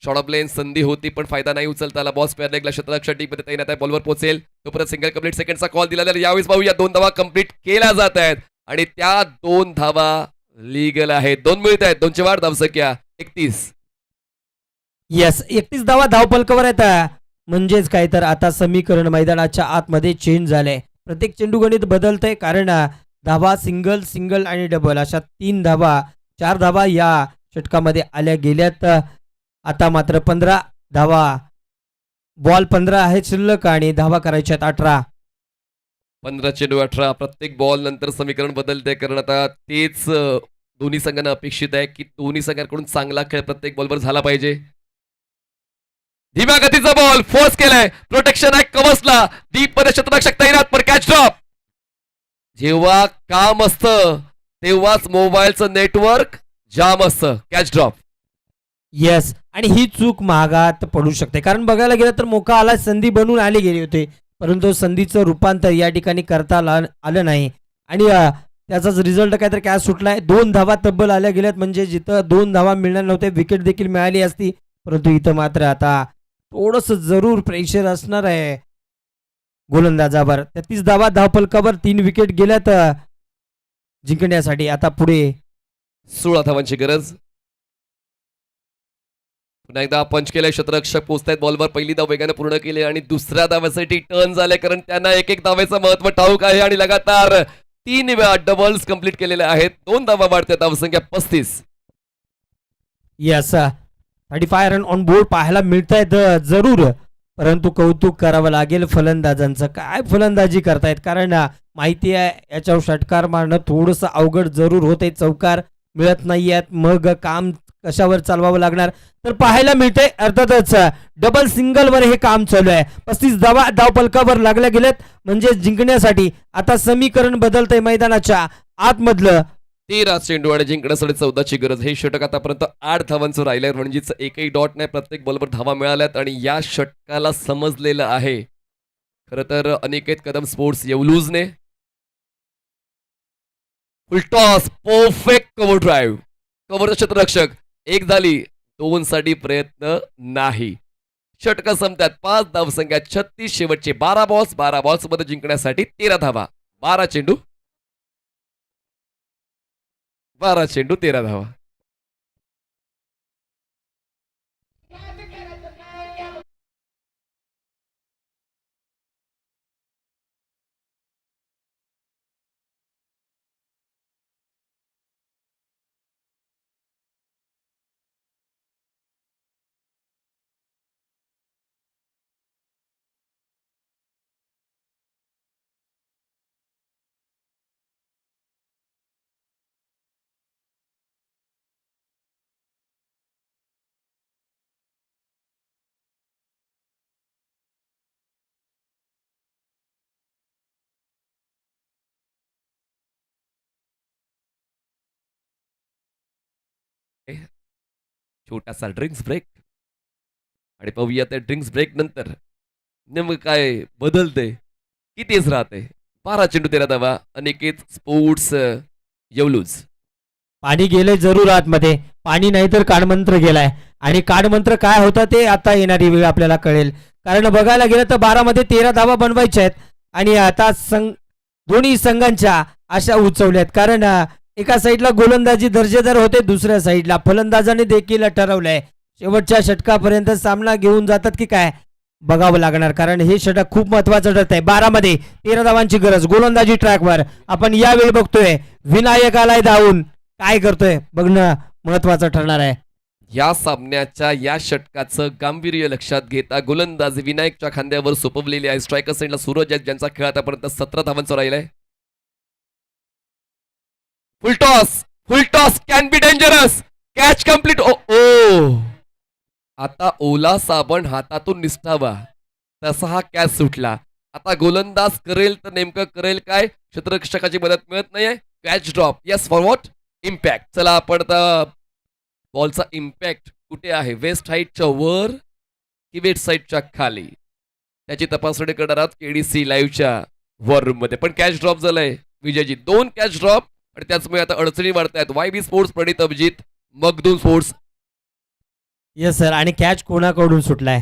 शॉर्ट ऑफ लेन संधी होती पण फायदा नाही उचलता आला. बॉस पेअर लेगला क्षेत्ररक्षक टीमध्ये तैनात आहे. बॉलवर पोहोचेल तो परत सिंगल कंप्लीट सेकंडचा कॉल दिला जाईल. यावेळेस पाहूया 2 धावा कंप्लीट केल्या जात आहेत आणि त्या 2 धावा लीगल आहेत. 2 मिळत आहेत. 2ची वाढ. धावसंख्या 31. येस 31 धावा धावफलकावर आहेत. म्हणजेच काय तर आता समीकरण मैदानाच्या आतमध्ये चेंज झालंय. प्रत्येक चेंडू गणित बदलतंय कारण धावा सिंगल सिंगल आणि डबल अशा 3 धावा 4 धावा या षटकामध्ये आल्या गेल्यात. आता मात्र 15 धावा बॉल 15 आहेत शिल्लक आणि धावा करायच्यात 18. 15 चेंडू 18. प्रत्येक बॉल नंतर समीकरण बदलते कारण आता तेच दोन्ही संघांना अपेक्षित आहे की दोन्ही संघांकडून चांगला खेळ प्रत्येक बॉलवर झाला पाहिजे. धीम्या गतीचा बॉल फोर्स केलाय. प्रोटेक्शन आहे कवचला. डीप मध्ये क्षेत्ररक्षक तैनात पण कॅच ड्रॉप. जेव्हा काम असतं तेव्हाच मोबाईलचं नेटवर्क जाम असतं. Catch drop. येस आणि ही चूक महागात पडू शकते कारण बघायला गेलं तर मोका आला संधी बनवून आली गेली होती परंतु संधीचं रूपांतर या ठिकाणी करता आलं नाही आणि त्याचाच रिझल्ट काय तर कॅच सुटलाय. 2 धावा तब्बल आल्या गेल्यात म्हणजे जिथं 2 धावा मिळणार नव्हते विकेट देखील मिळाली असती परंतु इथं मात्र आता थोडंसं जरूर प्रेशर असणार आहे गोलंदाजावर. 33 धावा धावफलकावर 3 विकेट गेल्यात जिंकण्यासाठी. आता पुढे 16 धावांची गरज. पुन्हा एकदा पंच केलंय. क्षेत्ररक्षक पोहोचतायत बॉलवर. पहिली धाव वेगाने पूर्ण केली आणि दुसऱ्या धाव्यासाठी टर्न झाले कारण त्यांना एक धावेचं महत्व ठाऊक आहे आणि लगातार 3 वेळा डबल्स कंप्लीट केलेले आहेत. 2 धावा वाढते. धावसंख्या 35. यस 35 रन ऑन बोर्ड पाहायला मिळत आहेत जरूर परंतु कौतुक करावं लागेल फलंदाजांचं. काय फलंदाजी करतायत कारण माहिती आहे याच्यावर षटकार मारणं थोडंसं अवघड जरूर होते. चौकार मिळत नाही आहेत मग काम कशावर चालवावं लागणार तर पाहायला मिळते अर्थातच डबल सिंगलवर हे काम चालू आहे. 35 धावा धावफलकावर लागल्या गेल्यात म्हणजे जिंकण्यासाठी आता समीकरण बदलतंय मैदानाच्या आतमधलं. 13 चेंडू आणि जिंकण्यासाठी 14ची गरज. हे षटक आतापर्यंत 8 धावांचं राहिलंय. रणजितचं एकही डॉट नाही. प्रत्येक बॉलवर धावा मिळाल्यात आणि या षटकाला समजलेलं आहे खरं तर अनिकेत कदम स्पोर्ट्स येवलूजने. Full toss perfect cover drive. Cover क्षेत्ररक्षक. 1 झाली. 2 साठी प्रयत्न नाही. षटक संपतात. 5 धावसंख्या 36. शेवटचे 12 बॉल्स मध्ये जिंकण्यासाठी 13 धावा. 12 चेंडू 13 धावा. छोटासा ड्रिंक्स ब्रेक आणि पाहूया त्या ड्रिंक्स ब्रेक नंतर नेमकं काय बदलते की तेच राहते. 12 चेंडू 13 धावा. अनिकेत स्पोर्ट्स येवलूज. पाणी गेले जरूर आतमध्ये, पाणी नाही तर काडमंत्र गेलाय. आणि काडमंत्र काय होता ते आता येणारी वेळ आपल्याला कळेल. कारण बघायला गेलं तर 12 मध्ये 13 धावा बनवायच्या आहेत आणि आता दोन्ही संघांच्या आशा उचवल्यात. कारण एका साईडला गोलंदाजी दर्जेदार होते, दुसऱ्या साईडला फलंदाजाने देखील ठरवलंय शेवटच्या षटकापर्यंत सामना घेऊन जातात की काय बघावं लागणार. कारण हे षटक खूप महत्वाचं ठरत आहे. 12 मध्ये 13 धावांची गरज. गोलंदाजी ट्रॅकवर आपण यावेळी बघतोय विनायक आलाय धावून. काय करतोय बघणं महत्वाचं ठरणार आहे. या सामन्याच्या या षटकाचं गांभीर्य लक्षात घेता गोलंदाजी विनायकच्या खांद्यावर सोपवलेली आहे. स्ट्रायकर साईडला सूरज आहेत ज्यांचा खेळ आतापर्यंत 17 धावांचा राहिलाय. Full toss can be dangerous. Catch complete. ओ आता ओला साबण हातातून निसटावा तसा हा कॅच सुटला. आता गोलंदाज करेल तर नेमकं करेल काय, क्षेत्ररक्षकाची मदत मिळत नाहीये. Catch drop. Yes for what impact. चला आपण आता बॉलचा इम्पॅक्ट कुठे आहे, वेस्ट साईडच्या वर की वेस्ट साईडच्या खाली, त्याची तपासणी करणार आहात केडीसी लाईव्हच्या वॉर रूम मध्ये. पण कॅच ड्रॉप झालाय विजयजी. 2 कॅच ड्रॉप आणि त्याचमुळे आता अडचणी वाढतायत. YB sports Pranit Abhijit, Makhdoom sports. Yes sir. आणि कॅच कोणाकडून सुटलाय?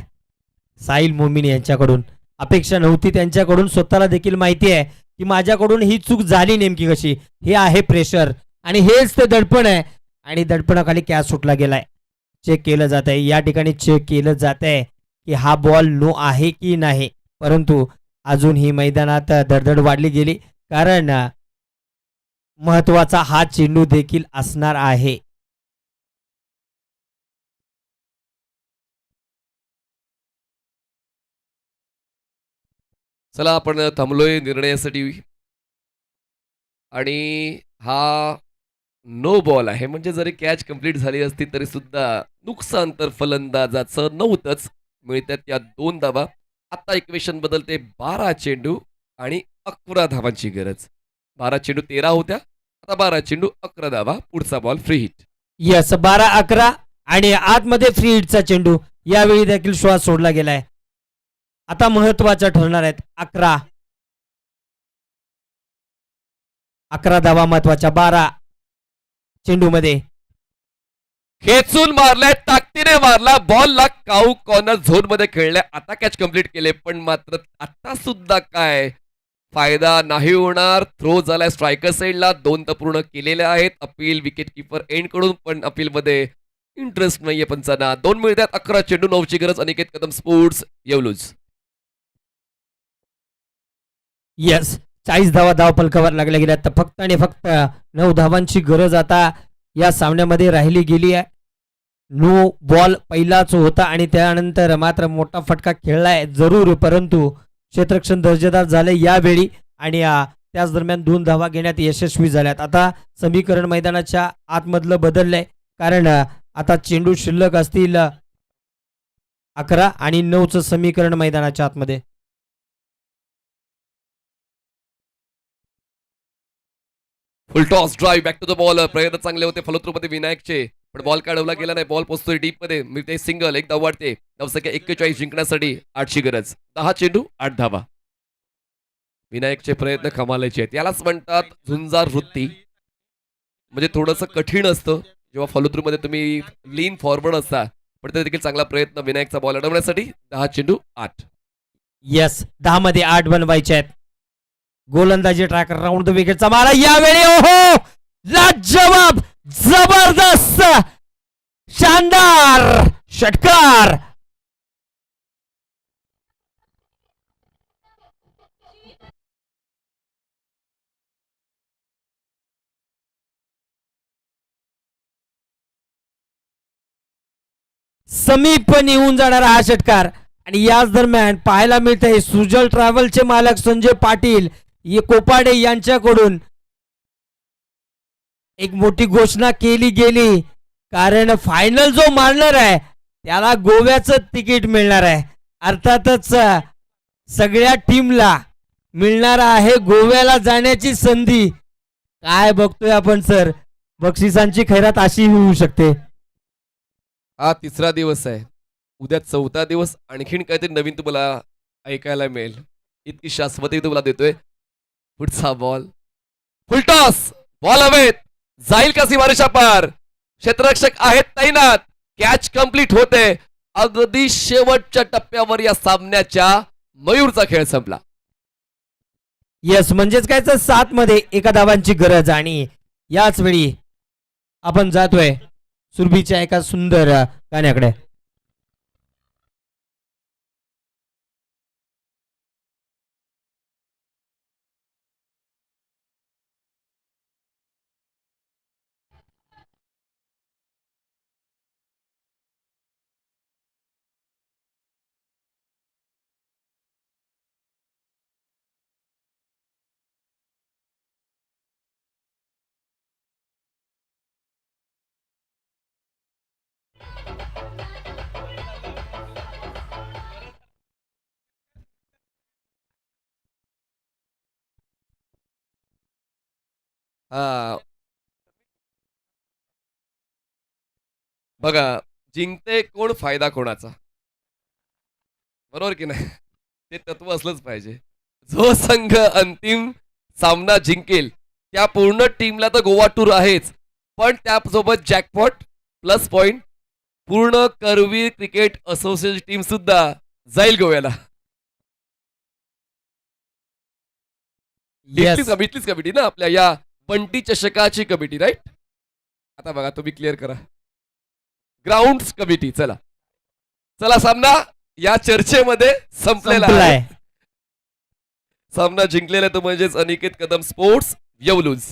साहिल मोमीन यांच्याकडून. अपेक्षा नव्हती त्यांच्याकडून. स्वतःला देखील माहिती आहे की माझ्याकडून ही चूक झाली नेमकी कशी. हे आहे प्रेशर आणि हेच ते दडपण आहे. आणि दडपणाखाली कॅच सुटला गेलाय. चेक केलं जात आहे या ठिकाणी, चेक केलं जात आहे की हा बॉल नो आहे की नाही. परंतु अजून ही मैदानात धडधड वाढली गेली कारण महत्वाचा हा चेंडू देखील असणार आहे. चला आपण थांबलोय निर्णयासाठी आणि हा नो बॉल आहे. म्हणजे जरी कॅच कंप्लीट झाली असती तरी सुद्धा नुकसान तर फलंदाजाचं नव्हतंच. मिळतात या 2 धावा. आता इक्वेशन बदलते. 12 चेंडू आणि 11 धावांची गरज. 12 चेंडू 13 होत्या, आता 12 चेंडू 11 धावा. पुढचा बॉल फ्री हिट. यस 12-11 आणि आतमध्ये फ्री हिटचा चेंडू. यावेळी देखील श्वास सोडला गेलाय. आता महत्वाचं ठरणार आहेत 11 धावा महत्वाच्या. 12 चेंडू मध्ये खेचून मारलाय, ताकदीने मारला. बॉलला काऊ कॉर्नर झोन मध्ये खेळलाय. आता कॅच कंप्लीट केले पण मात्र आता सुद्धा काय फायदा नाही होणार. थ्रो झालाय स्ट्रायकर साईडला. 2 तर पूर्ण केलेले आहेत. अपील विकेट किपर एंड कडून, पण अपील मध्ये इंटरेस्ट नाहीये पंचांना. 2 मिळतात. 11 चेंडू 9ची गरज. अनिकेत कदम स्पोर्ट्स येवलूज. यस 40 धावा धाव फलकावर लागल्या गेल्या. तर फक्त आणि फक्त 9 धावांची गरज आता या सामन्यामध्ये राहिली गेली आहे. नो बॉल पहिलाच होता आणि त्यानंतर मात्र मोठा फटका खेळलाय जरूर, परंतु क्षेत्ररक्षण दर्जेदार झाले यावेळी आणि त्याच दरम्यान 2 धावा घेण्यात यशस्वी झाल्यात. आता समीकरण मैदानाच्या आतमधलं बदललंय कारण आता चेंडू शिल्लक असतील 11 आणि 9चं समीकरण मैदानाच्या आतमध्ये. Full toss drive back to the ball. प्रयत्न चांगले होते फलत्रूपती विनायकचे, पण बॉल काढवला गेला नाही. बॉल पोहोचतोय डीप मध्ये. मिळते सिंगल. 1 धाव वाढते. धावसंख्या 41 जिंकण्यासाठी 8ची गरज. 10 चेंडू 8 धावा. विनायकचे प्रयत्न कमालायचे आहेत. यालाच म्हणतात झुंजार वृत्ती. म्हणजे थोडंसं कठीण असतं जेव्हा फलत्रूमध्ये तुम्ही लीन फॉरवर्ड असता, पण ते देखील चांगला प्रयत्न विनायकचा बॉल अडवण्यासाठी. 10 चेंडू 8. यस 10 मध्ये 8 बनवायचे आहेत. गोलंदाजी ट्रॅकर राऊंड द विकेटचा मारा यावेळी. ओहो लाजवाब, जबरदस्त, शानदार षटकार. समीप येऊन जाणारा हा षटकार. आणि याच दरम्यान पाहायला मिळतंय सुजल ट्रॅव्हलचे मालक संजय पाटील कोपाडे यांच्याकडून एक मोठी घोषणा केली गेली कारण फायनल जो मारणार आहे त्याला गोव्याचं तिकीट मिळणार आहे. अर्थातच सगळ्या टीमला मिळणार आहे गोव्याला जाण्याची संधी. काय बघतोय आपण सर, बक्षिसांची खैरात अशी होऊ शकते. हा तिसरा दिवस आहे. उद्या चौथा दिवस आणखीन काहीतरी नवीन तुम्हाला ऐकायला मिळेल. इतकी शाश्वती तुम्हाला देतोय. पुढचा बॉल फुलटॉस, बॉल हवेत, जाईल का सीमारेषा पार. क्षेत्ररक्षक आहेत तैनात. कॅच कंप्लीट होते. अगदी शेवटच्या टप्प्यावर या सामन्याच्या मयूरचा खेळ संपला. येस, म्हणजेच काय तर 7 मध्ये एका धावांची गरज आणि याच वेळी आपण जातोय सुरभीच्या एका सुंदर गाण्याकडे. हा बघा, जिंकते कोण, फायदा कोणाचा. बरोबर की नाही. ते तत्व असलंच पाहिजे. जो संघ अंतिम सामना जिंकेल त्या पूर्ण टीमला तर गोवा टूर आहेच, पण त्यासोबत जॅकपॉट प्लस पॉइंट पूर्ण करवीर क्रिकेट असोसिएशन टीम सुद्धा जाईल गोव्याला. येस, इथलीच कमिटी ना आपल्या या बंटी चषकाची कमिटी, राईट. आता बघा, तुम्ही क्लिअर करा. Ground committee. चला चला, सामना या चर्चेमध्ये संपलेला आहे. संपलाय. सामना जिंकलेला तो म्हणजेच अनिकेत कदम स्पोर्ट्स येवलूज.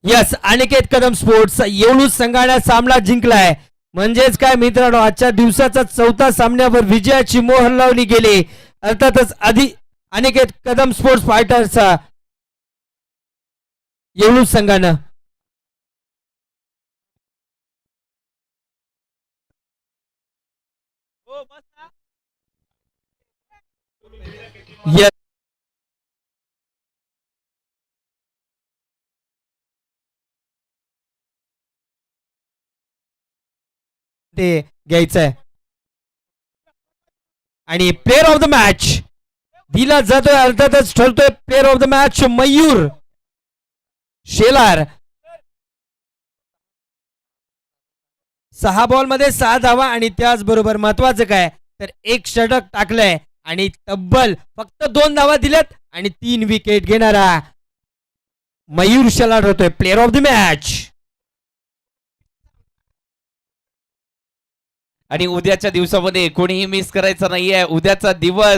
यस, अनिकेत कदम स्पोर्ट्स येवलूज संघाने सामना जिंकलाय. म्हणजेच काय मित्रांनो, आजच्या दिवसाचा चौथा सामन्यावर विजयाची मोहर लावली गेली. अर्थातच आधी अनिकेत कदम स्पोर्ट्स फायटर्सचा येवलूज संघानं Yes. ते घ्यायचंय आणि प्लेअर ऑफ द मॅच दिला जातोय. अर्थातच ठरतोय player of the match Mayur Shelar. 6 ball मध्ये 6 धावा आणि त्याचबरोबर महत्वाचं काय तर 1 षटक टाकलंय आणि तब्बल फक्त 2 धावा दिल्यात आणि 3 विकेट घेणारा मयूर शेलार होतोय प्लेअर ऑफ द मॅच. आणि उद्याच्या दिवसामध्ये कोणीही मिस करायचं नाहीये. उद्याचा दिवस